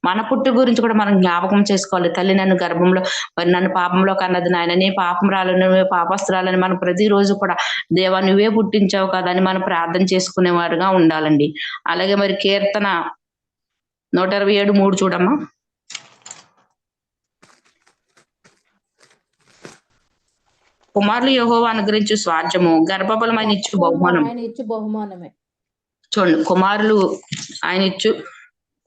మన పుట్టు గురించి కూడా మనం జ్ఞాపకం చేసుకోవాలి. తల్లి నన్ను గర్భంలో మరి నన్ను పాపంలో కన్నది నాయన, నీ పాపంరాలను నువ్వే పాపస్తురాలని మనం ప్రతిరోజు కూడా దేవా నువ్వే పుట్టించావు కదా అని మనం ప్రార్థన చేసుకునేవారుగా ఉండాలండి. అలాగే మరి కీర్తన 127:3 చూడమ్మా. కుమారులు యెహోవా అనుగ్రహించు స్వాస్థ్యము, గర్భఫలం ఆయన ఇచ్చు బహుమానమే. చూడండి, కుమారులు ఆయన ఇచ్చు,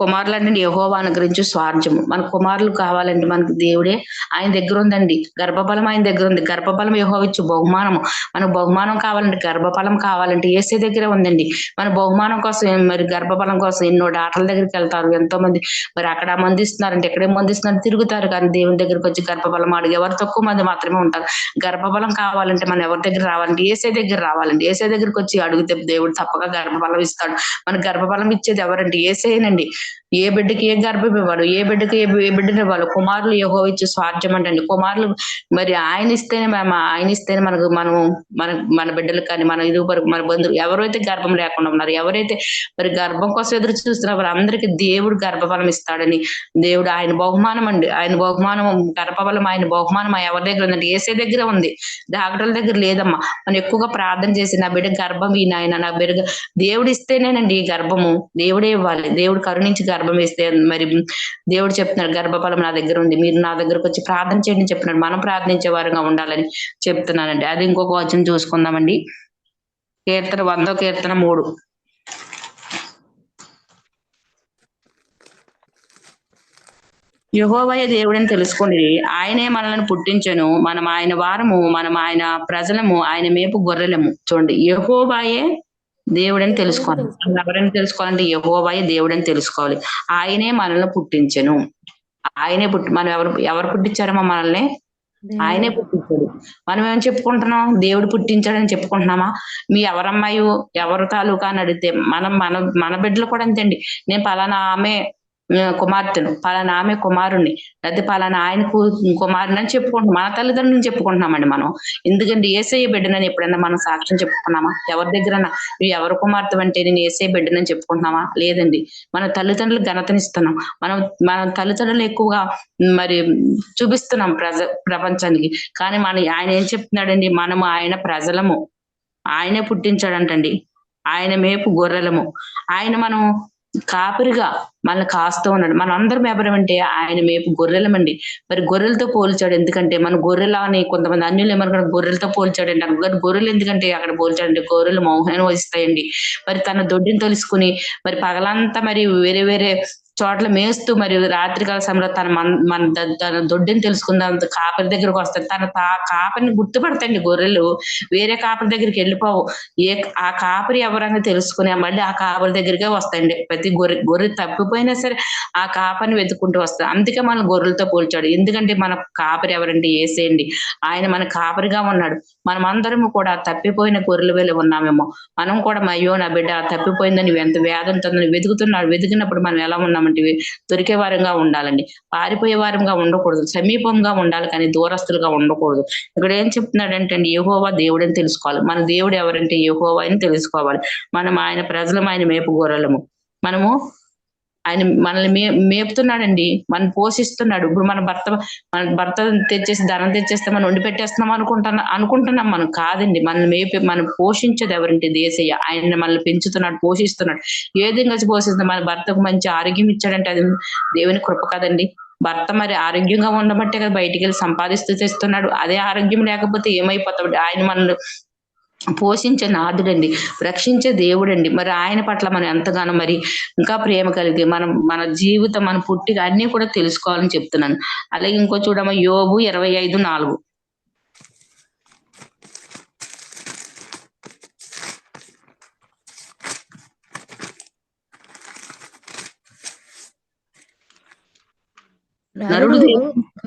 కుమారులు అంటే యెహోవా అనుగ్రహించు స్వార్థ్యము. మన కుమారులు కావాలంటే మనకు దేవుడే ఆయన దగ్గర ఉందండి. గర్భఫలం ఆయన దగ్గర ఉంది. గర్భఫలం యెహోవా ఇచ్చు బహుమానము. మనకు బహుమానం కావాలంటే, గర్భఫలం కావాలంటే యేసే దగ్గరే ఉందండి. మన బహుమానం కోసం మరి గర్భఫలం కోసం ఎన్నో డాక్టర్ల దగ్గరికి వెళ్తారు ఎంతో మంది. మరి అక్కడ మందిస్తున్నారంటే ఎక్కడే మందిస్తున్నారు తిరుగుతారు, కానీ దేవుని దగ్గరికి వచ్చి గర్భఫలం అడిగి ఎవరు తక్కువ మంది మాత్రమే ఉంటారు. గర్భఫలం కావాలంటే మనం ఎవరి దగ్గర రావాలంటే యేసే దగ్గర రావాలండి. యేసే దగ్గరికి వచ్చి అడిగితే దేవుడు తప్పక గర్భఫలం ఇస్తాడు. మన గర్భఫలం ఇచ్చేది ఎవరంటే యేసేనండి. ఏ బిడ్డకి ఏ గర్భం ఇవ్వాలి, ఏ బిడ్డకి ఏ బిడ్డను ఇవ్వాలి. కుమారులు యెహోవా ఇచ్చే స్వాస్థ్యం అంటండి. కుమారులు మరి ఆయన ఇస్తేనే మనకు మన బిడ్డలకు కానీ మన ఇరుగు మన బంధువులు ఎవరైతే గర్భం లేకుండా ఉన్నారు, ఎవరైతే మరి గర్భం కోసం ఎదురు చూస్తున్నారు అందరికీ దేవుడు గర్భఫలం ఇస్తాడని దేవుడు ఆయన బహుమానం అండి. ఆయన బహుమానం గర్భఫలం ఆయన బహుమానం ఎవరి దగ్గర ఉందండి? యేసే దగ్గర ఉంది. డాక్టర్ల దగ్గర లేదమ్మా. మనం ఎక్కువగా ప్రార్థన చేసి నా బిడ్డ గర్భం ఈ నాయన నా బిడ్డ దేవుడు ఇస్తేనేనండి ఈ గర్భము, దేవుడే ఇవ్వాలి. దేవుడు కరుణించి గర్భం ఇస్తే మరి దేవుడు చెప్తున్నాడు గర్భఫలం నా దగ్గర ఉంది, మీరు నా దగ్గరకు వచ్చి ప్రార్థన చేయండి చెప్తున్నాడు. మనం ప్రార్థించే వారుగా ఉండాలని చెప్తున్నానండి. అది ఇంకొక వచనం చూసుకుందామండి. కీర్తన 103. యెహోవాయే దేవుడని తెలుసుకోండి, ఆయనే మనల్ని పుట్టించెను, మనం ఆయన వారము, మనం ఆయన ప్రజలము, ఆయన మేపు గొర్రెలము. చూడండి, యెహోవాయే దేవుడని తెలుసుకోవాలి. ఎవరైనా తెలుసుకోవాలంటే యెహోవాయే దేవుడని తెలుసుకోవాలి. ఆయనే మనల్ని పుట్టించెను. ఆయనే మనం ఎవరు పుట్టించారమ్మా మనల్ని? ఆయనే పుట్టించాడు. మనం ఏం చెప్పుకుంటున్నాం? దేవుడు పుట్టించాడని చెప్పుకుంటున్నామా? మీ ఎవరమ్మాయి ఎవరు తాలూకా అని అడిగితే మన బిడ్డలు కూడా అంతేండి. నేను పలానా ఆమె కుమార్తెను, పలానా ఆమె కుమారుణ్ణి, లేకపోతే పలానా ఆయన కుమారుని అని చెప్పుకుంటున్నాం. మన తల్లిదండ్రులను చెప్పుకుంటున్నామండి మనం. ఎందుకంటే యేసయ్య బిడ్డనని ఎప్పుడైనా మనం సాక్ష్యం చెప్పుకున్నామా? ఎవరి దగ్గరన్నా నువ్వు ఎవరు కుమార్తె అంటే నేను యేసయ్య బిడ్డనని చెప్పుకుంటున్నామా? లేదండి. మన తల్లిదండ్రులకు ఘనతనిస్తున్నాం. మన తల్లిదండ్రులు ఎక్కువగా మరి చూపిస్తున్నాం ప్రపంచానికి. కానీ ఆయన ఏం చెప్తున్నాడండి? మనము ఆయన ప్రజలము, ఆయనే పుట్టించాడంటండి. ఆయన మేపు గొర్రెలము. ఆయన మనం కాపరిగా మనల్ని కాస్తూ ఉన్నాడు. మనం అందరం ఎవరమంటే ఆయన మేపు గొర్రెలమండి. మరి గొర్రెలతో పోల్చాడు. ఎందుకంటే మన గొర్రెల అని కొంతమంది అన్యులు ఏమనుకున్నారు, గొర్రెలతో పోల్చాడండి అక్కడ. గొర్రెలు ఎందుకంటే అక్కడ పోల్చాడంటే గొర్రెలు మౌనం వహిస్తాయండి. మరి తన దొడ్డిని తెలుసుకుని మరి పగలంతా మరి వేరే వేరే చోట్ల మేస్తూ మరి రాత్రికాల సమయంలో తన దొడ్డిని తెలుసుకుందాం కాపరి దగ్గరకు వస్తాడు. కాపరిని గుర్తుపడతాయండి గొర్రెలు. వేరే కాపరి దగ్గరికి వెళ్ళిపోవు. ఆ కాపరి ఎవరని తెలుసుకుని మళ్ళీ ఆ కాపరి దగ్గరికే వస్తాయండి. ప్రతి గొర్రె తప్పిపోయినా సరే ఆ కాపరిని వెతుక్కుంటూ వస్తాయి. అందుకే మనం గొర్రెలతో పోల్చాడు. ఎందుకంటే మన కాపరి ఎవరంటే యేసేయండి. ఆయన మన కాపరిగా ఉన్నాడు. మనం అందరము కూడా తప్పిపోయిన గొర్రెల వేళ ఉన్నామేమో. మనం కూడా అయ్యో నా బిడ్డ తప్పిపోయిందని ఎంత వేదంతో వెతుకుతున్నాడు. వెతికినప్పుడు మనం ఎలా ఉన్నామంటే దొరికే వారంగా ఉండాలండి. పారిపోయే వారంగా ఉండకూడదు. సమీపంగా ఉండాలి కానీ దూరస్తులుగా ఉండకూడదు. ఇక్కడ ఏం చెప్తున్నాడంటే యెహోవా దేవుడని తెలుసుకోవాలి. మన దేవుడు ఎవరంటే యెహోవా అని తెలుసుకోవాలి. మనం ఆయన ప్రజలం, ఆయన మేపు గొర్రెలము. మనము ఆయన మనల్ని మేపుతున్నాడండి, మనం పోషిస్తున్నాడు. ఇప్పుడు మన భర్త తెచ్చేసి ధనం తెచ్చేస్తే మనం వండి పెట్టేస్తున్నాం అనుకుంటున్నాం మనం. కాదండి. మనం పోషించేది ఎవరంటే యేసయ్య. ఆయన మనల్ని పెంచుతున్నాడు, పోషిస్తున్నాడు. ఏ విధంగా పోషిస్తున్నాడు? మన భర్తకు మంచి ఆరోగ్యం ఇచ్చాడంటే అది దేవుని కృప కదండి. భర్త మరి ఆరోగ్యంగా ఉండబట్టే కదా బయటికి వెళ్ళి సంపాదిస్తూ తెస్తున్నాడు. అదే ఆరోగ్యం లేకపోతే ఏమైపోతాడు? ఆయన మనల్ని పోషించే నాథుడండి, రక్షించే దేవుడండి. మరి ఆయన పట్ల మనం ఎంతగానో మరి ఇంకా ప్రేమ కలిగి మన జీవితం, మన పుట్టిక అన్ని కూడా తెలుసుకోవాలని చెప్తున్నాను. అలాగే ఇంకో చూడమ్మా, యోబు 25:4.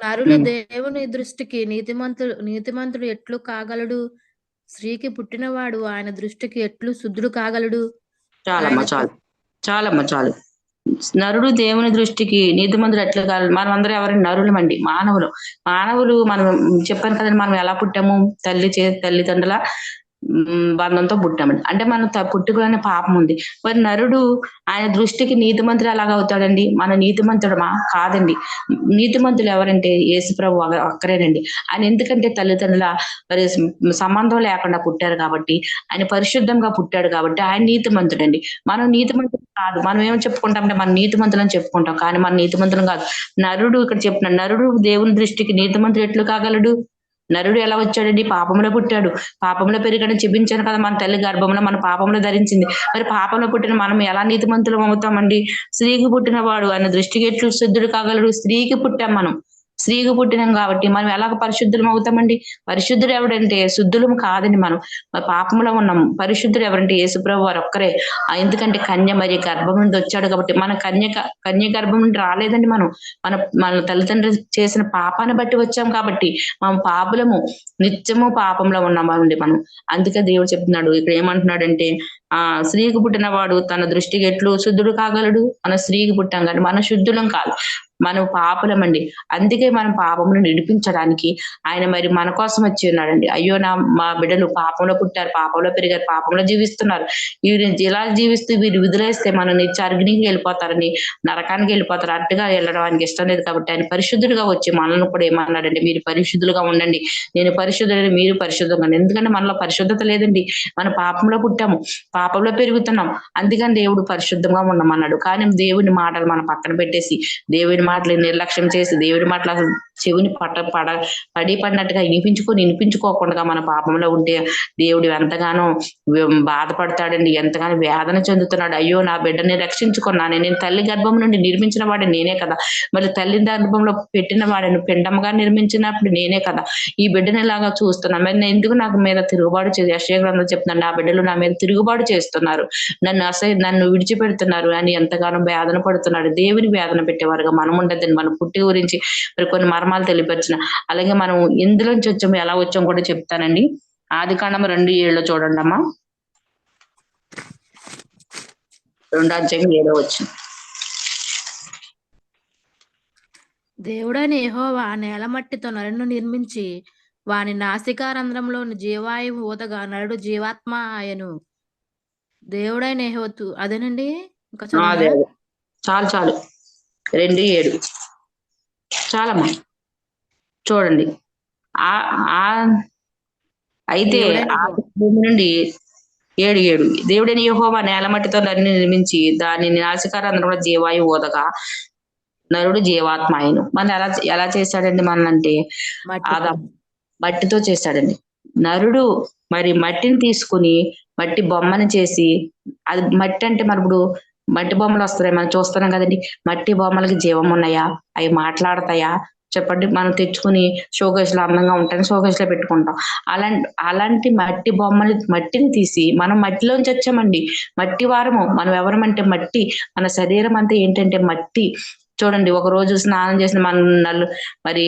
నరుడు దేవుని దృష్టికి నీతిమంతుడు ఎట్లు కాగలడు? స్త్రీకి పుట్టినవాడు ఆయన దృష్టికి ఎట్లు శుద్ధుడు కాగలడు? చాలమ్మా ఆయన చాలు, చాలమ్మా చాలు. నరుడు దేవుని దృష్టికి నీతిమంతుడు ఎట్లా కాదు. మనం అందరం ఎవరైనా నరులమండి, మానవులు. మనం చెప్పాను కదండి, మనం ఎలా పుట్టాము, తల్లిదండ్రుల బంధంతో పుట్టామండి. అంటే మనం పుట్టుకలోనే పాపం ఉంది. మరి నరుడు ఆయన దృష్టికి నీతిమంతుడు ఎలాగ అవుతాడండి? మన నీతిమంతుడమా? కాదండి. నీతిమంతులు ఎవరంటే యేసుప్రభు ఒక్కరేనండి. ఆయన ఎందుకంటే తల్లిదండ్రుల మరి సంబంధం లేకుండా పుట్టారు కాబట్టి, ఆయన పరిశుద్ధంగా పుట్టాడు కాబట్టి ఆయన నీతిమంతుడండి. మనం నీతిమంతులు కాదు. మనం ఏమని చెప్పుకుంటామంటే మన నీతిమంతులు అని చెప్పుకుంటాం, కానీ మన నీతిమంతులం కాదు. నరుడు ఇక్కడ చెప్పిన నరుడు దేవుని దృష్టికి నీతిమంతుడు ఎట్లు కాగలడు? నరుడు ఎలా వచ్చాడండి? పాపంలో పుట్టాడు, పాపంలో పెరిగాడు. చూపించాను కదా, మన తల్లి గర్భంలో మన పాపంలో ధరించింది. మరి పాపంలో పుట్టిన మనం ఎలా నీతిమంతులం అవుతామండి? స్త్రీకి పుట్టిన వాడు ఆయన దృష్టికి ఎట్లు శుద్ధుడు కాగలడు? స్త్రీకి పుట్టాం మనం, స్త్రీకి పుట్టినాం కాబట్టి మనం ఎలాగ పరిశుద్ధులం అవుతామండి? పరిశుద్ధుడు ఎవడంటే శుద్ధులం కాదండి. మనం పాపంలో ఉన్నాం. పరిశుద్ధుడు ఎవరంటే యేసుప్రభు వారు ఒక్కరే. ఎందుకంటే కన్య మరి గర్భం నుండి వచ్చాడు కాబట్టి. మన కన్య గర్భం నుండి రాలేదండి. మన తల్లిదండ్రులు చేసిన పాపాన్ని బట్టి వచ్చాం కాబట్టి మనం పాపులము, నిత్యము పాపంలో ఉన్నామండి మనం. అందుకే దేవుడు చెప్తున్నాడు ఇక్కడ ఏమంటున్నాడంటే, స్త్రీకి పుట్టిన వాడు తన దృష్టికి ఎట్లు శుద్ధుడు కాగలడు? మన స్త్రీకి పుట్టాం కానీ మన శుద్ధులం కాదు, మనం పాపులమండి. అందుకే మనం పాపమును నిడిపించడానికి ఆయన మరి మన కోసం వచ్చి ఉన్నాడండి. అయ్యో మా బిడ్డలు పాపంలో పుట్టారు, పాపంలో పెరిగారు, పాపంలో జీవిస్తున్నారు. వీరు ఇలా జీవిస్తూ వీరు విధులేస్తే మనం నిత్యాగ్నికి వెళ్ళిపోతారని, నరకానికి వెళ్ళిపోతారు. అట్టుగా వెళ్ళడానికి ఇష్టం లేదు కాబట్టి ఆయన పరిశుద్ధుడిగా వచ్చి మనల్ని కూడా ఏమన్నాడంటే, మీరు పరిశుద్ధులుగా ఉండండి, నేను పరిశుద్ధుడని మీరు పరిశుద్ధంగా ఉండండి. ఎందుకంటే మనలో పరిశుద్ధత లేదండి. మనం పాపంలో పుట్టాము, పాపంలో పెరుగుతున్నాం. అందుకని దేవుడు పరిశుద్ధంగా ఉండమన్నాడు. కానీ దేవుని మాటలు మనం పక్కన పెట్టేసి, దేవుని మాటలు నిర్లక్ష్యం చేసి, దేవుని మాటలు అసలు చెవిని పడినట్టుగా వినిపించుకోకుండా మన పాపంలో ఉంటే దేవుడు ఎంతగానో బాధపడతాడండి, ఎంతగానో వేదన చెందుతున్నాడు. అయ్యో నా బిడ్డని రక్షించుకున్నాను, నేను తల్లి గర్భం నుండి నిర్మించిన వాడిని నేనే కదా, మళ్ళీ తల్లి గర్భంలో పెట్టిన వాడిని పిండంగా నిర్మించినప్పుడు నేనే కదా, ఈ బిడ్డని ఇలాగా చూస్తున్నా, మరి ఎందుకు నాకు మీద తిరుగుబాటు చేసి, యెషయా గ్రంథం చెప్తున్నాను, నా బిడ్డలు నా మీద తిరుగుబాటు చేస్తున్నారు, నన్ను విడిచిపెడుతున్నారు అని ఎంతగానో వేదన పడుతున్నాడు. దేవుని వేదన పెట్టేవారుగా మనం ఉండద్దని, మన పుట్టి గురించి మరి కొన్ని మర్మాలు తెలియపరిచిన, అలాగే మనం ఎందులోంచి వచ్చాము, ఎలా వచ్చాము కూడా చెప్తానండి. ఆదికాండం 2:7 చూడండి అమ్మా. 2:7 దేవుడైన యెహోవా నేల మట్టితో నరుని నిర్మించి వాని నాసికారంధ్రంలోని జీవాయువు ఊదగా నరుడు జీవాత్మ ఆయను. దేవుడైన యెహోవా అదేనండి. ఇంకా చాలు 2:7 చాలమ్మా. చూడండి, అయితే భూమి నుండి 7:7 దేవుడైన యెహోవా నేలమట్టితో నరుని నిర్మించి దాని నాసికారంధ్రంలో జీవాయువు ఊదగా నరుడు జీవాత్మ ఆయను. మన ఎలా చేశాడండి మనల్ని? మట్టితో చేశాడండి. నరుడు మరి మట్టిని తీసుకుని మట్టి బొమ్మని చేసి, అది మట్టి అంటే మరి ఇప్పుడు మట్టి బొమ్మలు వస్తున్నాయి మనం చూస్తున్నాం కదండి. మట్టి బొమ్మలకి జీవం ఉన్నాయా? అవి మాట్లాడతాయా? చెప్పండి. మనం తెచ్చుకుని షోకేస్ లో అందంగా ఉంటాయని షోకేస్ లో పెట్టుకుంటాం. అలాంటి మట్టిని తీసి మనం మట్టిలోంచి వచ్చామండి. మట్టి వారము మనం. ఎవరమంటే మట్టి. మన శరీరం అంతా ఏంటంటే మట్టి. చూడండి, ఒక రోజు స్నానం చేసిన మన మరి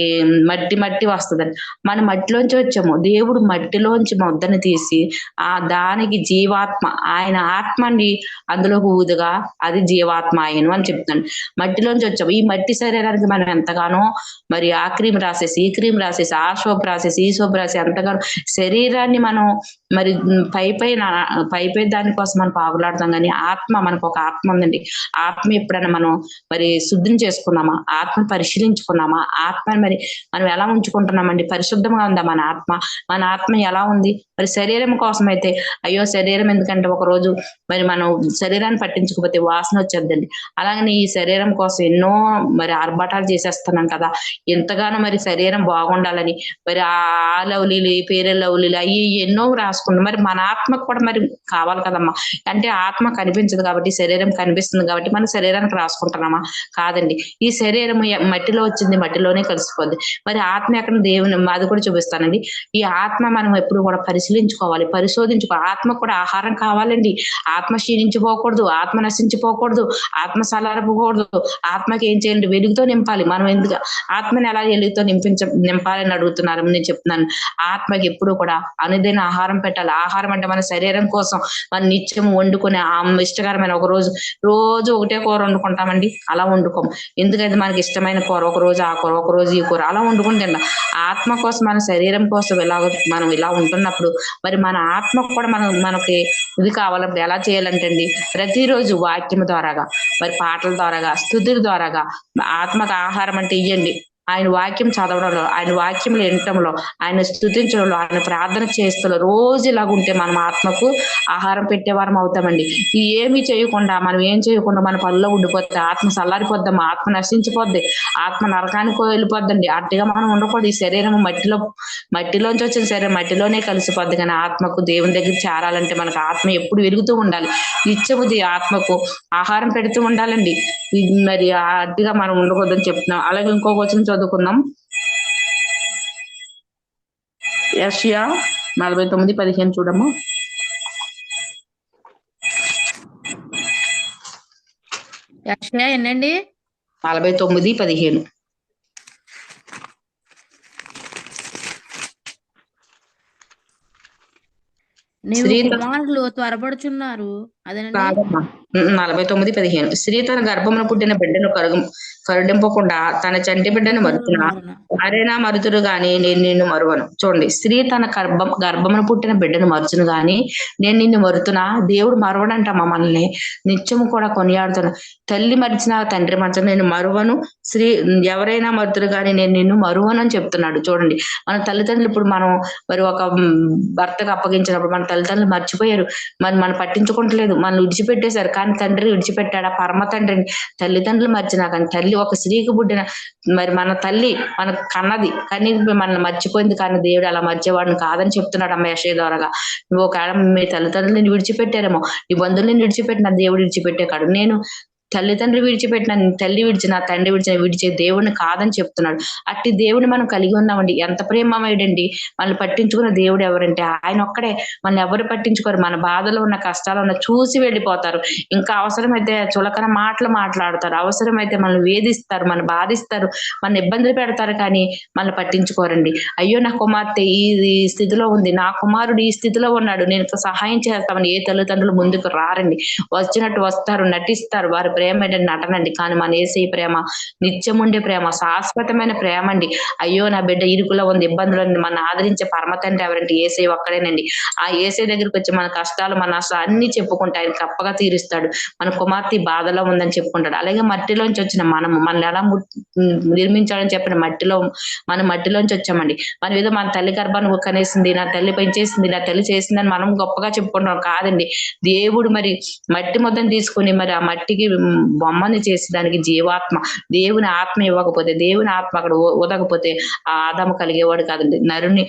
మట్టి వస్తుందండి. మనం మట్టిలోంచి వచ్చాము. దేవుడు మట్టిలోంచి ముద్దని తీసి దానికి జీవాత్మ, ఆయన ఆత్మని అందులోకి ఊదుగా అది జీవాత్మ ఆయను అని చెప్తాను. మట్టిలోంచి వచ్చాము. ఈ మట్టి శరీరానికి మనం ఎంతగానో మరి ఆ క్రీమ్ రాసేసి, ఈ క్రీమ్ రాసేసి, ఆ సోప్ రాసేసి, ఈ సోప్ రాసి ఎంతగానో శరీరాన్ని మనం మరి పై దానికోసం మనం పాగులాడతాం. కానీ ఆత్మ, మనకు ఒక ఆత్మ ఉందండి. ఆత్మ ఎప్పుడైనా మనం మరి శుద్ధిని చేసుకున్నామా? ఆత్మను పరిశీలించుకున్నామా? ఆత్మని మరి మనం ఎలా ఉంచుకుంటున్నామండి? పరిశుద్ధంగా ఉందా మన ఆత్మ? మన ఆత్మ ఎలా ఉంది? మరి శరీరం కోసం అయితే అయ్యో శరీరం ఎందుకంటే ఒక రోజు మరి మనం శరీరాన్ని పట్టించుకోకపోతే వాసన వచ్చేద్దండి. అలాగని ఈ శరీరం కోసం ఎన్నో మరి ఆర్భాటాలు చేసేస్తున్నాం కదా. ఎంతగానో మరి శరీరం బాగుండాలని మరి ఆ లవ్లీలు, పేరే లవ్లీలు అవి ఎన్నో రాసుకున్నాం. మరి మన ఆత్మకు కూడా మరి కావాలి కదమ్మా. అంటే ఆత్మ కనిపించదు కాబట్టి, శరీరం కనిపిస్తుంది కాబట్టి మన శరీరానికి రాసుకుంటున్నామా? కాదండి. ఈ శరీరం మట్టిలో వచ్చింది, మట్టిలోనే కలిసిపోద్ది. మరి ఆత్మ ఎక్కడ? దేవుని అది కూడా చూపిస్తానండి. ఈ ఆత్మ మనం ఎప్పుడు కూడా పరిశీలించుకోవాలి, పరిశోధించుకోవాలి. ఆత్మ కూడా ఆహారం కావాలండి. ఆత్మ క్షీణించిపోకూడదు, ఆత్మ నశించిపోకూడదు, ఆత్మ సలారపోకూడదు. ఆత్మకి ఏం చేయాలండి? వెలుగుతో నింపాలి. మనం ఎందుకు ఆత్మని ఎలా వెలుగుతో నింపాలని అడుగుతున్నారు. నేను చెప్తున్నాను, ఆత్మకి ఎప్పుడు కూడా అనుదైన ఆహారం పెట్టాలి. ఆహారం అంటే మన శరీరం కోసం మన నిత్యం వండుకునే ఇష్టకరమైన రోజు ఒకటే కూర వండుకుంటామండి, అలా వండుకోం. ఎందుకంటే మనకి ఇష్టమైన కూర ఒక రోజు ఆ కూర, ఒక రోజు ఈ కూర, అలా వండుకుని తిన్నాం. ఆత్మ కోసం, మన శరీరం కోసం మనం ఇలా ఉంటున్నప్పుడు మరి మన ఆత్మ కూడా మనకి ఇది కావాలప్పుడు ఎలా చేయాలంటే అండి, ప్రతిరోజు వాక్యం ద్వారాగా, మరి పాటల ద్వారాగా, స్తుతుల ద్వారాగా ఆత్మకు ఆహారం అంటే ఇయ్యండి. ఆయన వాక్యం చదవడంలో, ఆయన వాక్యములు వినటంలో, ఆయన స్తుతించడంలో, ఆయన ప్రార్థన చేస్తూ రోజు ఇలాగుంటే మనం ఆత్మకు ఆహారం పెట్టేవారం అవుతామండి. ఏమీ చేయకుండా, మనం ఏం చేయకుండా మన పనిలో ఉండిపోతే ఆత్మ చల్లారిపోద్దాం, ఆత్మ నశించిపోద్ది, ఆత్మ నరకానికి వెళ్ళిపోద్దండి. అట్టిగా మనం ఉండకూడదు. ఈ శరీరం మట్టిలోంచి వచ్చిన శరీరం మట్టిలోనే కలిసిపోద్ది. కానీ ఆత్మకు దేవుని దగ్గర చేరాలంటే మనకు ఆత్మ ఎప్పుడు వెలుగుతూ ఉండాలి. నిత్యముది ఆత్మకు ఆహారం పెడుతూ ఉండాలండి. మరి అట్టిగా మనం ఉండకూడదని చెప్తున్నాం. అలాగే ఇంకొక వచనం చదువుకుందాం. యెషయా 49:15 చూడము. యెషయా ఎన్నండి? 49:15. నీవు కుమారులు త్వరపడుచున్నారు. అదేనండి 49:15. స్త్రీ తన గర్భమున పుట్టిన బిడ్డను కరుడింపకుండా తన చంటి బిడ్డను మరుతున్నా అరేనా మరుతురు గాని నేను నిన్ను మరువను. చూడండి, స్త్రీ తన గర్భమున పుట్టిన బిడ్డను మరుచును గాని నేను నిన్ను మరుతున్నా. దేవుడు మరవడంట మమ్మల్ని నిత్యము కూడా కొనియాడుతున్నా. తల్లి మరిచినా తండ్రి మరచను, నేను మరువను. స్త్రీ ఎవరైనా మరుతురు గాని నేను నిన్ను మరువను అని చెప్తున్నాడు. చూడండి, మన తల్లిదండ్రులు ఇప్పుడు మనం మరి ఒక భర్తకు అప్పగించినప్పుడు మన తల్లిదండ్రులు మర్చిపోయారు, మరి మనం పట్టించుకుంటలేదు, మనం విడిచిపెట్టేశారు. కానీ తండ్రి విడిచిపెట్టాడా? పరమ తండ్రిని. తల్లిదండ్రులు మర్చినా కానీ తల్లి, ఒక స్త్రీకి పుట్టిన మరి మన తల్లి మన కన్నది, కానీ మన మర్చిపోయింది. కానీ దేవుడు అలా మర్చేవాడిని కాదని చెప్తున్నాడు అమ్మ యెషయా ద్వారాగా. నువ్వు ఒకవేళ మీ తల్లిదండ్రులను విడిచిపెట్టారేమో, నీ బంధువులను విడిచిపెట్టిన దేవుడు విడిచిపెట్టే కాడు. నేను తల్లిదండ్రి విడిచిపెట్టిన తల్లి విడిచిన తండ్రి విడిచే దేవుడిని కాదని చెప్తున్నాడు. అట్టి దేవుని మనం కలిగి ఉన్నామండి. ఎంత ప్రేమమయుడండి. మనల్ని పట్టించుకున్న దేవుడు ఎవరంటే ఆయన ఒక్కడే. మనల్ని ఎవరు పట్టించుకోరు. మన బాధలో ఉన్న కష్టాలు ఉన్న చూసి వెళ్ళిపోతారు. ఇంకా అవసరమైతే చులకన మాటలు మాట్లాడతారు, అవసరమైతే మనల్ని వేధిస్తారు, మన బాధిస్తారు, మన ఇబ్బందులు పెడతారు, కానీ మనల్ని పట్టించుకోరండి. అయ్యో నా కుమార్తె ఈ స్థితిలో ఉంది, నా కుమారుడు ఈ స్థితిలో ఉన్నాడు, నేను సహాయం చేస్తామని ఏ తల్లిదండ్రులు ముందుకు రారండి. వచ్చినట్టు వస్తారు, నటిస్తారు. వారి ప్రేమ నటనండి. కానీ మన యేసయ్య ప్రేమ నిత్యముండే ప్రేమ, శాశ్వతమైన ప్రేమ అండి. అయ్యో నా బిడ్డ ఇరుకులో ఉంది, ఇబ్బందులు ఉంది, మన ఆదరించే పరమ తండ్రి ఎవరంటే యేసయ్య ఒక్కడేనండి. ఆ యేసయ్య దగ్గరికి వచ్చి మన కష్టాలు మన అసలు అన్ని చెప్పుకుంటే ఆయన తప్పగా తీరుస్తాడు. మన కుమార్తె బాధలో ఉందని చెప్పుకుంటాడు. అలాగే మట్టిలోంచి వచ్చిన మనల్ని ఎలా నిర్మించాలని చెప్పిన మట్టిలోంచి వచ్చామండి. మనం ఏదో మన తల్లి గర్భాన్ని కనేసింది, నా తల్లి పెంచేసింది, నా తల్లి చేసిందని మనం గొప్పగా చెప్పుకుంటాం కాదండి. దేవుడు మరి మట్టి ముద్దను తీసుకుని మరి ఆ మట్టికి బొమ్మని చేసి దానికి జీవాత్మ, దేవుని ఆత్మ ఇవ్వకపోతే, దేవుని ఆత్మ అక్కడ ఉదకపోతే ఆ ఆదాము కలిగేవాడు కాదండి. నరుని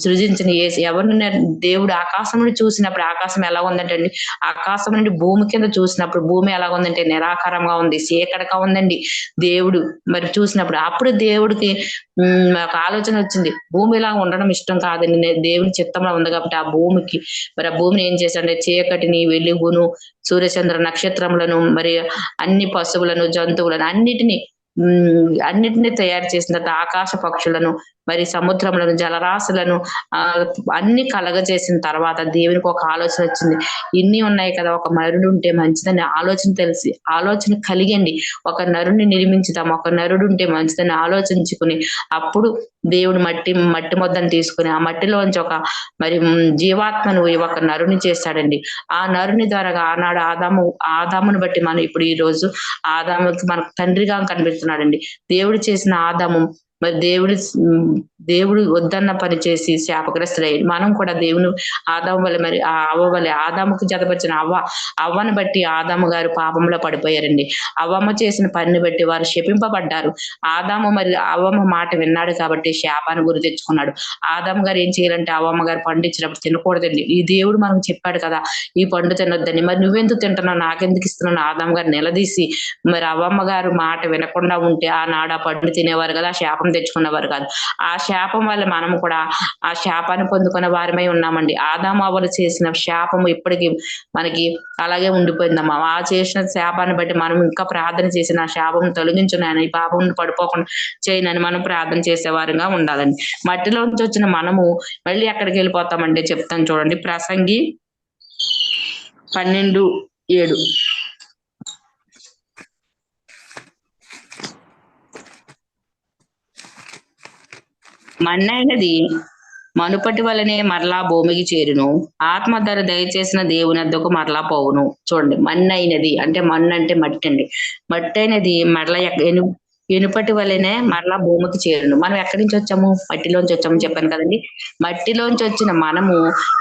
సృజించిన ఎవరిని దేవుడు ఆకాశం నుండి చూసినప్పుడు ఆకాశం ఎలా ఉందంటే అండి, ఆకాశం నుండి భూమి కింద చూసినప్పుడు భూమి ఎలా ఉందంటే నిరాకారంగా ఉంది, చీకటిగా ఉందండి. దేవుడు మరి చూసినప్పుడు అప్పుడు దేవుడికి ఒక ఆలోచన వచ్చింది, భూమి ఇలా ఉండడం ఇష్టం కాదని దేవుని చిత్తంలో ఉంది కాబట్టి ఆ భూమికి మరి ఆ భూమిని ఏం చేశాడంటే చీకటిని, వెలుగును, సూర్యచంద్ర నక్షత్రములను, మరి అన్ని పశువులను, జంతువులను అన్నిటిని తయారు చేసిన తర్వాత ఆకాశ పక్షులను, మరి సముద్రములను, జలరాశులను అన్ని కలగజేసిన తర్వాత దేవునికి ఒక ఆలోచన వచ్చింది. ఇన్ని ఉన్నాయి కదా, ఒక నరుడు ఉంటే మంచిదని ఆలోచన కలిగండి. ఒక నరుని నిర్మించుదాం, ఒక నరుడు ఉంటే మంచిదని ఆలోచించుకుని అప్పుడు దేవుడు మట్టి ముద్దను తీసుకుని ఆ మట్టిలోంచి ఒక మరి జీవాత్మను ఒక నరుని చేశాడండి. ఆ నరుని ద్వారా ఆనాడు ఆదామును బట్టి మనం ఇప్పుడు ఈ రోజు ఆదాముకి మనకు తండ్రిగా కనిపిస్తున్నాడండి. దేవుడు చేసిన ఆదాము మరి దేవుడు వద్దన్న పని చేసి శాపగ్రస్తులయ్యాడు. మనం కూడా దేవుని ఆదాము వల్ల మరి ఆ అవ్వ వల్ల ఆదాముకు జతపరిచిన అవ్వను బట్టి ఆదాము గారు పాపంలో పడిపోయారండి. అవ్వమ్మ చేసిన పనిని బట్టి వారు శపింపబడ్డారు. ఆదాము మరి అవ్వమ్మ మాట విన్నాడు కాబట్టి శాపాన్ని గురి తెచ్చుకున్నాడు. ఆదాము గారు ఏం చేయాలంటే అవ్వమ్మ గారు పండు ఇచ్చినప్పుడు తినకూడదండి. ఈ దేవుడు మనకు చెప్పాడు కదా ఈ పండు తినొద్దని, మరి నువ్వెందుకు తింటున్నావు, నాకెందుకు ఇస్తున్నావు ఆదాము గారు నిలదీసి మరి అవ్వమ్మ గారు మాట వినకుండా ఉంటే ఆనాడు ఆ పండు తినేవారు కదా, శాపం శాపం తెచ్చుకున్నవారు కాదు. ఆ శాపం వల్ల మనము కూడా ఆ శాపాన్ని పొందుకున్న వారమై ఉన్నామండి. ఆదాము అవ్వలు చేసిన శాపము ఇప్పటికీ మనకి అలాగే ఉండిపోయిందమ్మా. ఆ చేసిన శాపాన్ని బట్టి మనం ఇంకా ప్రార్థన చేసిన ఆ శాపం తొలగించు నాయన, ఈ పాపం పడిపోకుండా చేయనని మనం ప్రార్థన చేసేవారుగా ఉండాలండి. మట్టిలోంచి వచ్చిన మనము మళ్ళీ ఎక్కడికి వెళ్ళిపోతామంటే చెప్తాను చూడండి. ప్రసంగి 12:7. మన్నైనది మనుపటి వలనే మరలా భూమికి చేరును, ఆత్మ ధర దయచేసిన దేవుని వద్దకు మరలా పోవును. చూడండి, మన్నైనది అంటే మన్ను అంటే మట్టి అండి. మట్టి అయినది మరలా ఎనుపటి వలనే మరలా భూమికి చేరును. మనం ఎక్కడి నుంచి వచ్చాము? మట్టిలోంచి వచ్చాము చెప్పాను కదండి. మట్టిలోంచి వచ్చిన మనము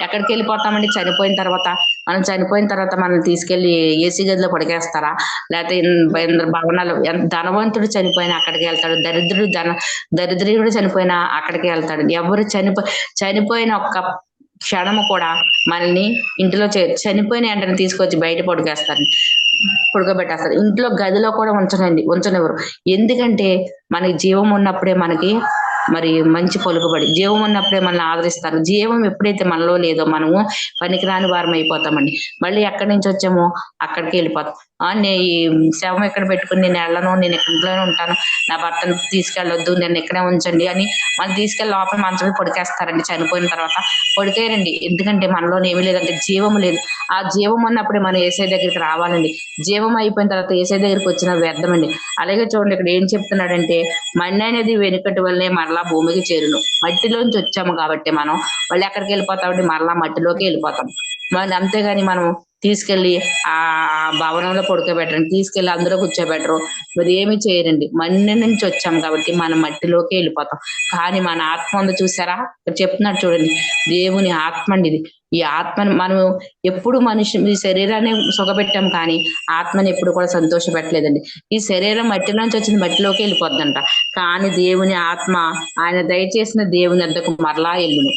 ఎక్కడికి వెళ్ళిపోతామండి? చనిపోయిన తర్వాత. మనం చనిపోయిన తర్వాత మనం తీసుకెళ్లి ఏసీ గదిలో పడికేస్తారా? లేకపోతే భవనాలు, ధనవంతుడు చనిపోయినా అక్కడికి వెళ్తాడు, దరిద్రుడు చనిపోయినా అక్కడికి వెళ్తాడు. ఎవరు చనిపోయిన ఒక్క క్షణము కూడా మనల్ని ఇంటిలో చనిపోయిన వెంటనే తీసుకొచ్చి బయట పడుకోబెట్టేస్తారు. ఇంట్లో గదిలో కూడా ఉంచనివ్వరు. ఎందుకంటే మనకి జీవం ఉన్నప్పుడే మనకి మరి మంచి పలుకుబడి, జీవం ఉన్నప్పుడే మనల్ని ఆదరిస్తారు. జీవం ఎప్పుడైతే మనలో లేదో మనము పనికిరాని వారం అయిపోతామండి. మళ్ళీ ఎక్కడి నుంచి వచ్చామో అక్కడికి వెళ్ళిపోతాం. ఈ శవం ఎక్కడ పెట్టుకుని నేను వెళ్ళను, నేను ఇంట్లోనే ఉంటాను, నా భర్తను తీసుకెళ్ళొద్దు, నేను ఇక్కడే ఉంచండి అని మనం తీసుకెళ్ళి లోపల మంచమే పొడికేస్తారండి. చనిపోయిన తర్వాత పొడికేయరండి. ఎందుకంటే మనలోనే ఏమీ లేదంటే జీవం లేదు. ఆ జీవం ఉన్నప్పుడే మనం ఏసై దగ్గరికి రావాలండి. జీవం అయిపోయిన తర్వాత ఏసై దగ్గరికి వచ్చిన వ్యర్థమండి. అలాగే చూడండి, ఇక్కడ ఏం చెప్తున్నాడంటే మన్ను అనేది వెనుకటి వల్లనే మరలా భూమికి చేరును. మట్టిలోంచి వచ్చాము కాబట్టి మనం మళ్ళీ ఎక్కడికి వెళ్ళిపోతామంటే మరలా మట్టిలోకి వెళ్ళిపోతాం. అంతేగాని మనం తీసుకెళ్లి ఆ భవనంలో పడుకోబెట్టండి, తీసుకెళ్లి అందులో కూర్చోబెట్టరు, మరి ఏమి చేయరండి. మన్ను నుంచి వచ్చాం కాబట్టి మనం మట్టిలోకి వెళ్ళిపోతాం. కానీ మన ఆత్మ ఉందో చూసారా? చెప్తున్నాడు చూడండి, దేవుని ఆత్మ అండి ఇది. ఈ ఆత్మని మనం ఎప్పుడు ఈ శరీరాన్ని సుఖపెట్టాం కానీ ఆత్మని ఎప్పుడు కూడా సంతోష పెట్టలేదండి. ఈ శరీరం మట్టిలోంచి వచ్చిన మట్టిలోకి వెళ్ళిపోద్దంట. కానీ దేవుని ఆత్మ, ఆయన దయచేసిన దేవుని వద్దకు మరలా వెళ్ళును.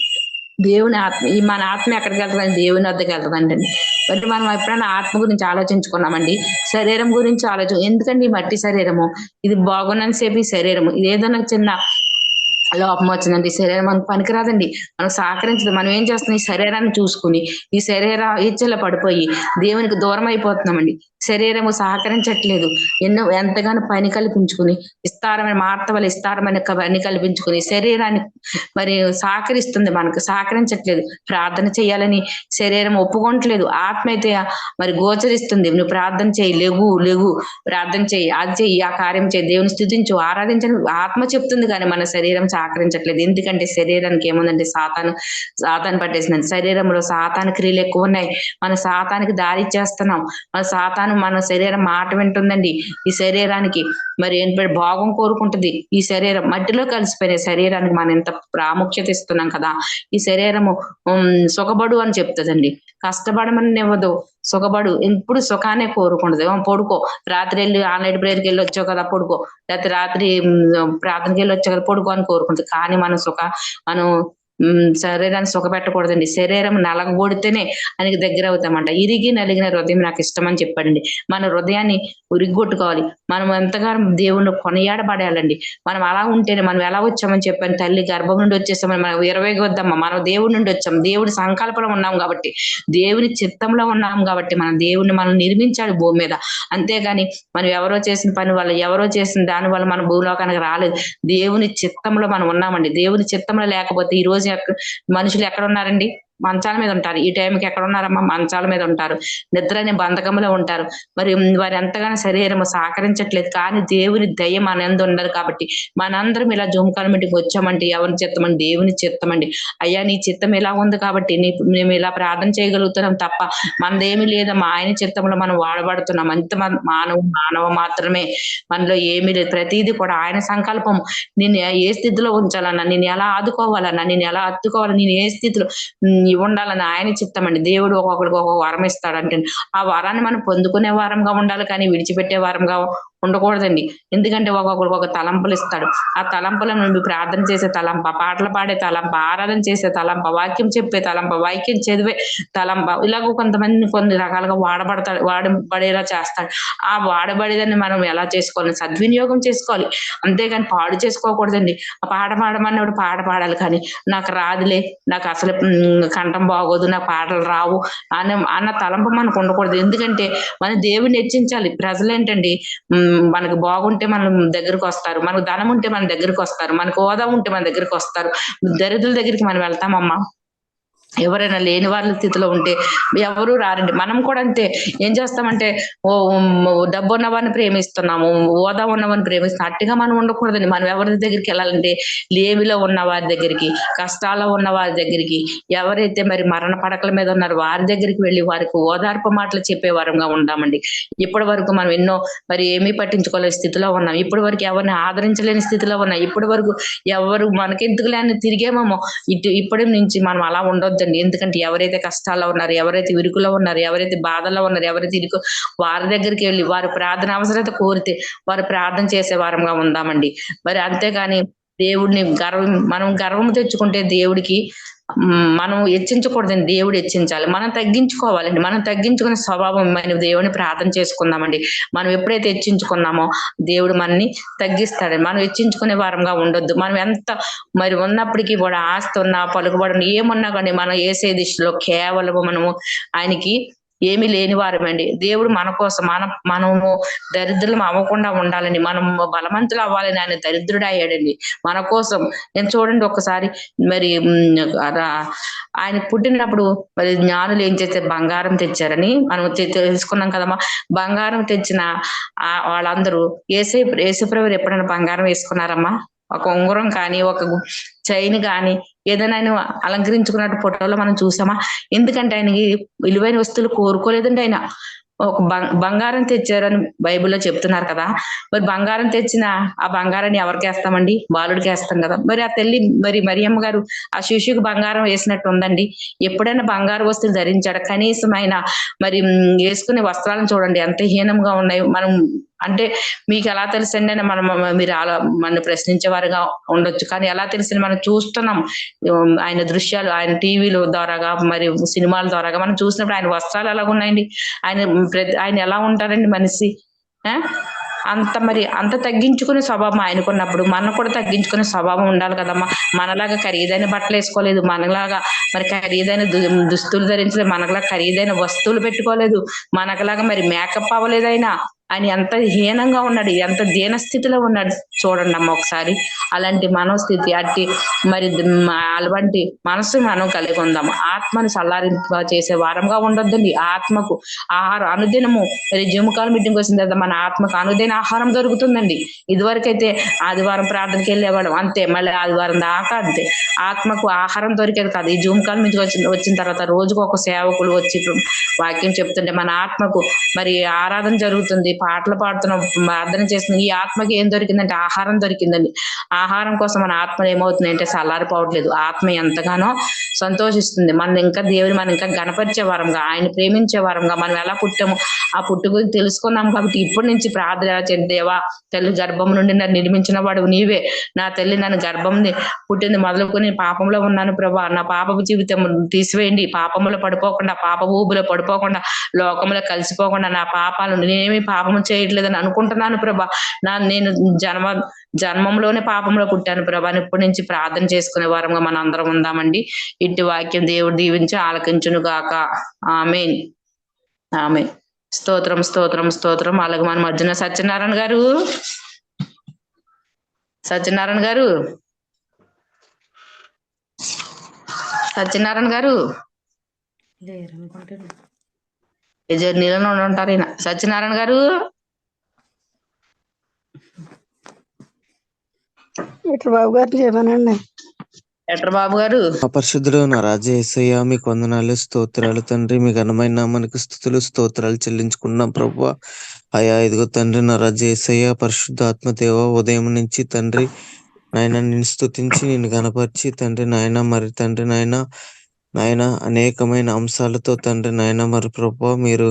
దేవుని ఆత్మ, మన ఆత్మ ఎక్కడికి వెళ్తుందండి? దేవుని వద్దకు వెళ్తుందండి. మరి మనం ఎప్పుడైనా ఆత్మ గురించి ఆలోచించుకున్నామండి? శరీరం గురించి ఎందుకండి ఈ మట్టి శరీరము, ఇది బాగున్నంతసేపు ఈ శరీరము, ఇది ఏదైనా చిన్న లోపం వచ్చిందండి, శరీరం మనకు పనికిరాదండి, మనకు సహకరించదు. మనం ఏం చేస్తున్నాం? ఈ శరీరాన్ని చూసుకుని ఈ శరీర ఇచ్చలో పడిపోయి దేవునికి దూరం అయిపోతున్నామండి. శరీరము సహకరించట్లేదు. ఎంతగానో పని కల్పించుకుని విస్తారమైన పని కల్పించుకుని శరీరాన్ని మరి సహకరిస్తుంది, మనకు సహకరించట్లేదు. ప్రార్థన చేయాలని శరీరం ఒప్పుకోవట్లేదు. ఆత్మ అయితే మరి గోచరిస్తుంది, నువ్వు ప్రార్థన చేయి, లెగు ప్రార్థన చేయి, అది చెయ్యి, ఆ కార్యం చేయి, దేవుని స్తుతించు, ఆరాధించని ఆత్మ చెప్తుంది. కానీ మన శరీరం సహకరించట్లేదు. ఎందుకంటే శరీరానికి ఏముందంటే సాతాను పట్టేసిందండి. శరీరంలో సాతాను క్రియలు ఎక్కువ ఉన్నాయి. మన సాతానికి దారి ఇచ్చేస్తున్నాం. మన శరీరం మాట వింటుందండి. ఈ శరీరానికి మరి భాగం కోరుకుంటుంది. ఈ శరీరం మట్టిలో కలిసిపోయిన శరీరానికి మనం ఎంత ప్రాముఖ్యత ఇస్తున్నాం కదా. ఈ శరీరము సుఖపడు అని చెప్తుందండి, కష్టపడమని ఇవ్వదు. సుఖపడు, ఎప్పుడు సుఖాన్ని కోరుకుంటది. పడుకో, రాత్రి వెళ్ళి ఆన్లైన్ ప్రేయర్కి వెళ్ళి వచ్చావు కదా పడుకో, లేకపోతే రాత్రి ప్రార్థనకి వెళ్ళి వచ్చావు కదా పడుకో అని కోరుకుంటుంది. కానీ మనం శరీరాన్ని సుఖపెట్టకూడదండి. శరీరం నలగబడితేనే ఆయనకి దగ్గర అవుతామంట. ఇరిగి నలిగిన హృదయం నాకు ఇష్టం అని చెప్పాడండి. మన హృదయాన్ని ఉరిగొట్టుకోవాలి. మనం ఎంతగానో దేవుణ్ణి కొనియాడబడాలండి. మనం అలా ఉంటేనే, మనం ఎలా వచ్చామని చెప్పాను, తల్లి గర్భం నుండి వచ్చేసామని మనం 20 వద్దమ్మా, మనం దేవుడి నుండి వచ్చాం, దేవుడి సంకల్పంలో ఉన్నాం కాబట్టి, దేవుని చిత్తంలో ఉన్నాం కాబట్టి మనం నిర్మించాడు భూమి మీద. అంతేగాని మనం ఎవరో చేసిన పని వల్ల, ఎవరో చేసిన దాని వల్ల మనం భూలోకానికి రాలేదు. దేవుని చిత్తంలో మనం ఉన్నామండి. దేవుని చిత్తంలో లేకపోతే ఈ రోజు మనుషులు ఎక్కడ ఉన్నారండి? మంచాల మీద ఉంటారు. ఈ టైంకి ఎక్కడ ఉన్నారమ్మా? మంచాల మీద ఉంటారు, నిద్రని బంధకంలో ఉంటారు. మరి వారు ఎంతగానో శరీరం సహకరించట్లేదు. కానీ దేవుని దయ మన యందు ఉండదు కాబట్టి మనందరం ఇలా జూమ్ కమిటీకి వచ్చామంటే ఎవరి చిత్తమండి? దేవుని చిత్తమండి. అయ్యా నీ చిత్తం ఎలా ఉంది కాబట్టి మేము ఇలా ప్రార్థన చేయగలుగుతున్నాం తప్ప మనదేమి లేదమ్మా. ఆయన చిత్తంలో మనం వాడబడుతున్నాం. అంత మానవ మాత్రమే, మనలో ఏమీ లేదు. ప్రతిదీ కూడా ఆయన సంకల్పం. నేను ఏ స్థితిలో ఉంచాలన్నా, నేను ఎలా ఆదుకోవాలన్నా, నేను ఎలా అత్తుకోవాలన్నా, నేను ఏ స్థితిలో ఉండాలని ఆయన చిత్తం అండి. దేవుడు ఒక్కొక్కడికి ఒక్కొక్క వరం ఇస్తాడంటే ఆ వరాన్ని మనం పొందుకునే వారంగా ఉండాలి, కానీ విడిచిపెట్టే వారంగా ఉండకూడదండి. ఎందుకంటే ఒక్కొక్కరికి ఒక తలంపులు ఇస్తాడు. ఆ తలంపుల నుండి ప్రార్థన చేసే తలంప, పాటలు పాడే తలంప, ఆరాధన చేసే తలంప, వాక్యం చెప్పే తలంప, వాక్యం చదివే తలంప, ఇలాగ కొంతమందిని కొన్ని రకాలుగా వాడబడేలా చేస్తాడు. ఆ వాడబడేదాన్ని మనం ఎలా చేసుకోవాలి? సద్వినియోగం చేసుకోవాలి. అంతేగాని పాడు చేసుకోకూడదండి. ఆ పాట పాడమన్నప్పుడు పాట పాడాలి, కానీ నాకు రాదులే, నాకు అసలు కంఠం బాగోదు, నాకు పాటలు రావు అన్న తలంపు మనకు ఉండకూడదు. ఎందుకంటే మన దేవుని హెచ్చించాలి. ప్రజలు ఏంటండి, మనకు బాగుంటే మనం దగ్గరకు వస్తారు, మనకు ధనం ఉంటే మన దగ్గరకు వస్తారు, మనకు హోదా ఉంటే మన దగ్గరకు వస్తారు. దరిద్రుల దగ్గరికి మనం వెళ్తామమ్మా. ఎవరైనా లేని వాళ్ళ స్థితిలో ఉంటే ఎవరు రారండి. మనం కూడా అంతే. ఏం చేస్తామంటే డబ్బు ఉన్నవారిని ప్రేమిస్తున్నాము, హోదా ఉన్నవారిని ప్రేమిస్తున్నాం. అట్టిగా మనం ఉండకూడదండి. మనం ఎవరి దగ్గరికి వెళ్ళాలంటే లేమిలో ఉన్న వారి దగ్గరికి, కష్టాల్లో ఉన్న వారి దగ్గరికి, ఎవరైతే మరి మరణ పడకల మీద ఉన్నారో వారి దగ్గరికి వెళ్ళి వారికి ఓదార్పు మాటలు చెప్పే వారంగా ఉందామండి. ఇప్పటి వరకు మనం ఎన్నో మరి ఏమీ పట్టించుకోలేని స్థితిలో ఉన్నాం. ఇప్పటి వరకు ఎవరిని ఆదరించలేని స్థితిలో ఉన్నాం. ఇప్పటి వరకు ఎవరు మనకెందుకు లేని తిరిగేమో. ఇప్పటి నుంచి మనం అలా ఉండొద్దండి. ఎందుకంటే ఎవరైతే కష్టాల్లో ఉన్నారు, ఎవరైతే ఇరుకులో ఉన్నారు, ఎవరైతే బాధల్లో ఉన్నారు, ఎవరైతే వారి దగ్గరికి వెళ్ళి వారి ప్రార్థన అవసరత కోరితే వారు ప్రార్థన చేసే వారంగా ఉందామండి. మరి అంతేగాని దేవుడిని మనం గర్వం తెచ్చుకుంటే దేవుడికి మనం హెచ్చించకూడదండి. దేవుడు హెచ్చించాలి. మనం తగ్గించుకోవాలండి. మనం తగ్గించుకునే స్వభావం మన దేవుని ప్రార్థన చేసుకుందామండి. మనం ఎప్పుడైతే హెచ్చించుకున్నామో దేవుడు మనని తగ్గిస్తాడు. మనం హెచ్చించుకునే వారంగా ఉండొద్దు. మనం ఎంత మరి ఉన్నప్పటికీ కూడా ఆస్తి ఉన్నా, పలుకుబడి ఏమున్నా కానీ మనం యేసే దిశలో కేవలము మనము ఆయనకి ఏమీ లేని వారమండి. దేవుడు మన కోసం మనము దరిద్రులం అవ్వకుండా ఉండాలని, మనం బలవంతులు అవ్వాలని ఆయన దరిద్రుడు అయ్యాడండి మన కోసం. నేను చూడండి ఒక్కసారి మరి ఆయన పుట్టినప్పుడు మరి జ్ఞానులు ఏం చేశారు? బంగారం తెచ్చారని మనం తెలుసుకున్నాం కదమ్మా. బంగారం తెచ్చిన వాళ్ళందరూ యేసుప్రభువు ఎప్పుడైనా బంగారం వేసుకున్నారమ్మా? ఒక ఉంగరం కానీ, ఒక చైన్ కానీ, ఏదైనా ఆయన అలంకరించుకున్నట్టు ఫోటోలో మనం చూసామా? ఎందుకంటే ఆయనకి విలువైన వస్తువులు కోరుకోలేదండి. ఆయన ఒక బంగారం తెచ్చారని బైబిల్లో చెప్తున్నారు కదా. మరి బంగారం తెచ్చిన ఆ బంగారాన్ని ఎవరికి వేస్తామండి? బాలుడికి వేస్తాం కదా. మరి ఆ తల్లి మరి మరియమ్మ గారు ఆ శిశువుకి బంగారం వేసినట్టు ఉందండి? ఎప్పుడైనా బంగారు వస్తువులు ధరించాడు? కనీసం ఆయన మరి వేసుకునే వస్త్రాలను చూడండి ఎంత హీనంగా ఉన్నాయి. మనం అంటే మీకు ఎలా తెలుసండి అని మీరు మన ప్రశ్నించేవారుగా ఉండొచ్చు. కానీ ఎలా తెలిసింది? మనం చూస్తున్నాం ఆయన దృశ్యాలు, ఆయన టీవీల ద్వారాగా మరి సినిమాల ద్వారాగా మనం చూసినప్పుడు ఆయన వస్త్రాలు ఎలాగ ఉన్నాయండి? ఆయన ఎలా ఉంటారండి మనిషి? అంత తగ్గించుకునే స్వభావం ఆయనకున్నప్పుడు మనం కూడా తగ్గించుకునే స్వభావం ఉండాలి కదమ్మా. మనలాగా ఖరీదైన బట్టలు వేసుకోలేదు, మనలాగా మరి ఖరీదైన దుస్తులు ధరించలేదు, మనలాగా ఖరీదైన వస్తువులు పెట్టుకోలేదు, మనకలాగా మరి మేకప్ అవ్వలేదు. ఆయన ఎంత హీనంగా ఉన్నాడు, ఎంత దీనస్థితిలో ఉన్నాడు చూడండి అమ్మ ఒకసారి. అలాంటి మనోస్థితి, మరి అలాంటి మనసు మనం కలిగి ఉందాము. ఆత్మను చల్లారింప చేసే వారంగా ఉండొద్దండి. ఆత్మకు ఆహారం అనుదినము మరి జుమకాల మీటింగ్ వచ్చిన తర్వాత మన ఆత్మకు అనుదిన ఆహారం దొరుకుతుందండి. ఇదివరకైతే ఆదివారం ప్రార్థనకి వెళ్ళేవాడు అంతే, మళ్ళీ ఆదివారం దాకా అంతే. ఆత్మకు ఆహారం దొరికేది కాదు. ఈ జూమకాల నుంచి వచ్చిన తర్వాత రోజుకు ఒక సేవకులు వచ్చి వాక్యం చెప్తుంటే మన ఆత్మకు మరి ఆరాధన జరుగుతుంది, పాటలు పాడుతున్నాం, ప్రార్థన చేస్తున్నాం. ఈ ఆత్మకి ఏం దొరికిందంటే ఆహారం దొరికిందండి. ఆహారం కోసం మన ఆత్మ ఏమవుతుంది అంటే చల్లారిపోవట్లేదు. ఆత్మ ఎంతగానో సంతోషిస్తుంది. మనం ఇంకా గణపరిచే వారంగా, ఆయన ప్రేమించే వారంగా మనం ఎలా పుట్టాము ఆ పుట్టు గురించి తెలుసుకున్నాం. కాబట్టి ఇప్పటి నుంచి ప్రార్థన దేవా, తల్లి గర్భం నుండి నన్ను నిర్మించిన వాడు నీవే. నా తల్లి నన్ను గర్భంని పుట్టింది మొదలుకొని పాపంలో ఉన్నాను ప్రభా, నా పాపపు జీవితం తీసివేయండి. పాపంలో పడిపోకుండా, పాప ఊబులో పడిపోకుండా, లోకంలో కలిసిపోకుండా, నా పాపాలు నేనేమి పాపము చేయట్లేదని అనుకుంటున్నాను ప్రభా. నేను జన్మంలోనే పాపంలో పుట్టాను ప్రభా. ఇప్పటి నుంచి ప్రార్థన చేసుకునే వారంగా మనం అందరం ఉందామండి. ఇట్టి వాక్యం దేవుడు దీవించి ఆలకించును గాక. ఆమేన్. ఆమేన్. స్తోత్రం స్తోత్రం స్తోత్రం. అలాగే మన మధ్యన సత్యనారాయణ గారు సత్యనారాయణ గారు జర్నీలో ఉంటారు. ఈయన సత్యనారాయణ గారు. బాబు గారు చెప్పానండి. బాబు గారు. అపరిశుద్ధుడు నా రాజా యేసయ్య, మీకు వందనాలు స్తోత్రాలు తండ్రి. మీ ఘనమైన నామానికి స్తుతులు స్తోత్రాలు చెల్లించుకున్నాం ప్రభువా. అయా ఇదిగో తండ్రి నా రాజా యేసయ్య, పరిశుద్ధాత్మ దేవ, ఉదయం నుంచి తండ్రి నాయన నిన్ను స్తుతించి నిన్ను గణపరిచి తండ్రి నాయన మరి తండ్రి నాయన నాయన అనేకమైన అంశాలతో తండ్రి నాయన మరి ప్రభా మీరు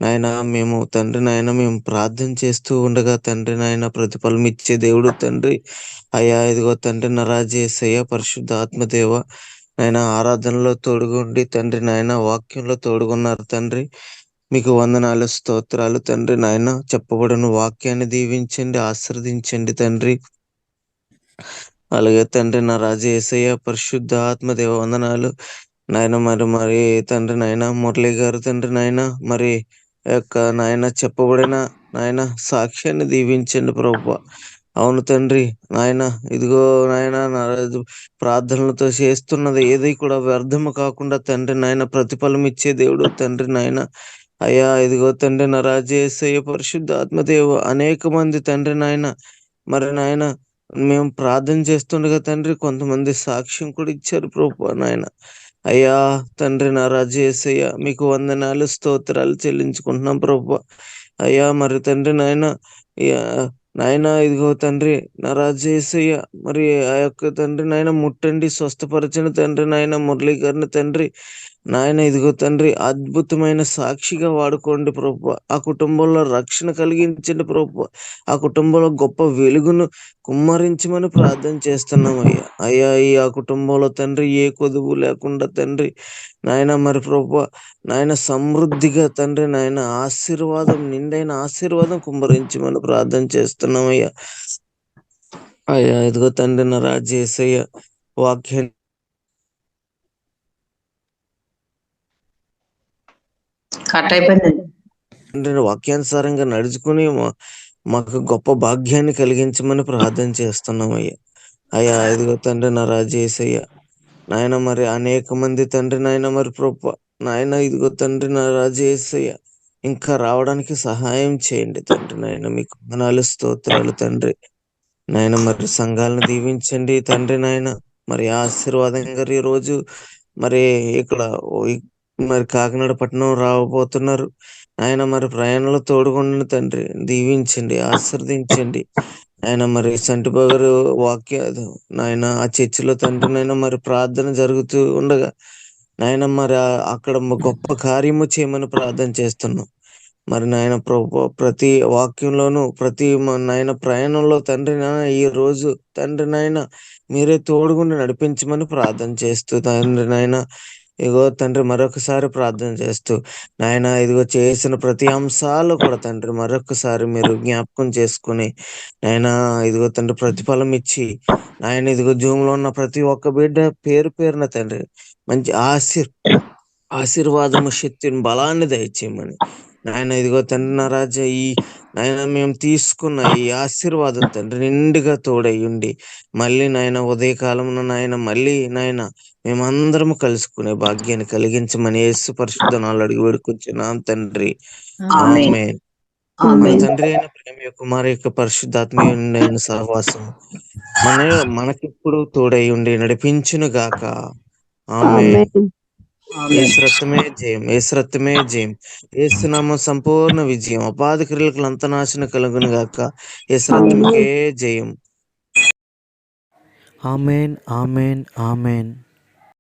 నాయన మేము తండ్రి నాయన మేము ప్రార్థన చేస్తూ ఉండగా తండ్రి నాయన ప్రతిఫలం ఇచ్చే దేవుడు తండ్రి. అయ్యా ఇదిగో తండ్రి నా రాజా యేసయ్య పరిశుద్ధ ఆత్మదేవ నాయన ఆరాధనలో తోడుగుండి తండ్రి నాయన వాక్యంలో తోడుగున్నారు తండ్రి. మీకు వందనాలు స్తోత్రాలు తండ్రి నాయన. చెప్పబడిన వాక్యాన్ని దీవించండి, ఆశీర్వదించండి తండ్రి. అలాగే తండ్రి నా రాజా యేసయ్య పరిశుద్ధ ఆత్మదేవ వందనాలు నాయన. మరి తండ్రి నాయన మురళి గారు తండ్రి నాయన మరి యొక్క నాయన చెప్పబడిన నాయన సాక్ష్యాన్ని దీవించండి ప్రభువా. అవును తండ్రి నాయన ఇదిగో నాయన నా ప్రార్థనలతో చేస్తున్నది ఏది కూడా వ్యర్థము కాకుండా తండ్రి నాయన ప్రతిఫలం ఇచ్చే దేవుడు తండ్రి నాయన. అయ్యా ఇదిగో తండ్రి నా రాజా యేసయ్య పరిశుద్ధ ఆత్మదేవ అనేక మంది తండ్రి నాయన మరి నాయన మేము ప్రార్థన చేస్తుండగా తండ్రి కొంతమంది సాక్ష్యం కూడా ఇచ్చారు ప్రభువా నాయన. అయ్యా తండ్రి నా రాజా యేసయ్య మీకు వందనాలు స్తోత్రాలు చెల్లించుకుంటున్నాం ప్రభువా. అయ్యా మరి తండ్రి నాయన నాయన ఇదిగో తండ్రి నా రాజా యేసయ్య మరి ఆ యొక్క తండ్రి నాయన ముట్టండి, స్వస్థపరచని తండ్రి నాయన మురళి గారిని తండ్రి నాయన ఇదిగో తండ్రి అద్భుతమైన సాక్షిగా వాడుకోండి ప్రభువా. ఆ కుటుంబంలో రక్షణ కలిగించండి ప్రభువా. ఆ కుటుంబంలో గొప్ప వెలుగును కుమ్మరించమని ప్రార్థన చేస్తున్నాం అయ్యా. అయ్యా ఆ కుటుంబంలో తండ్రి ఏ కొదువు లేకుండా తండ్రి నాయన మరి ప్రభువా నాయన సమృద్ధిగా తండ్రి నాయన ఆశీర్వాదం నిండైన ఆశీర్వాదం కుమ్మరించమని ప్రార్థన చేస్తున్నాం అయ్యా. అయ్యా ఇదిగో తండ్రి నా రాజా యేసయ్య వాక్యాన్ని కట్ అయిపోయిందండి. తండ్రి వాక్యానుసారంగా నడుచుకుని మాకు గొప్ప భాగ్యాన్ని కలిగించమని ప్రార్థన చేస్తున్నాం అయ్యా. అయ్యా ఇదిగో తండ్రి నా రాజా యేసయ్య నాయన మరి అనేక మంది తండ్రి నాయన మరి ప్రభు నాయన ఇదిగో తండ్రి నా రాజా యేసయ్య ఇంకా రావడానికి సహాయం చేయండి తండ్రి నాయన. మీకు వందనాలు స్తోత్రాలు తండ్రి నాయన. మరి సంఘాలను దీవించండి తండ్రి నాయన. మరి ఆశీర్వాదంగా ఈ రోజు మరి ఇక్కడ మరి కాకినాడ పట్టణం రాబోతున్నారు ఆయన. మరి ప్రయాణంలో తోడుగుండండి తండ్రి, దీవించండి, ఆశీర్వదించండి ఆయన. మరి సంటిబాబు గారు వాక్య నాయన ఆ చర్చిలో తండ్రి నాయన మరి ప్రార్థన జరుగుతూ ఉండగా నాయన మరి అక్కడ గొప్ప కార్యము చేయమని ప్రార్థన చేస్తున్నాం. మరి నాయన ప్రభు ప్రతి వాక్యంలోనూ ప్రతి నాయన ప్రయాణంలో తండ్రి నాయన ఈ రోజు తండ్రి నాయన మీరే తోడుగుండి నడిపించమని ప్రార్థన చేస్తూ తండ్రి నాయన ఇదిగో తండ్రి మరొకసారి ప్రార్థన చేస్తూ నాయన ఇదిగో చేసిన ప్రతి అంశాలు కూడా తండ్రి మరొకసారి మీరు జ్ఞాపకం చేసుకుని నాయన ఇదిగో తండ్రి ప్రతిఫలం ఇచ్చి నాయన ఇదిగో జూమ్ లో ఉన్న ప్రతి ఒక్క బిడ్డ పేరు పేరున తండ్రి మంచి ఆశీర్వాదము శక్తిని బలాన్ని దయచేయమని నాయన ఇదిగో తండ్రి నా రాజా ఈ నాయన మేము తీసుకున్న ఈ ఆశీర్వాదం తండ్రి నిండుగా తోడయ్యుండి మళ్ళీ నాయన ఉదయకాలంలో నాయన మళ్ళీ నాయన మేమందరము కలుసుకునే భాగ్యాన్ని కలిగించమని యేసు పరిశుద్ధ నామములో అడిగి వేడుకొంచున్నాం తండ్రి. ఆమేన్. మన తండ్రి అయిన ప్రేమ యొక్క కుమారు యొక్క పరిశుద్ధాత్మీయుడైన సహవాసం మనకిప్పుడు తోడై ఉండి నడిపించును గాక. ఆమేన్. యేసు రక్తమే జయం, యేసు రక్తమే జయం, యేసు నామం సంపూర్ణ విజయం, అపాధి క్రియలకు అంతనాశనం కలుగును గాక. యేసు రక్తముకే జయం. ఆమేన్ ఆమేన్ ఆమేన్.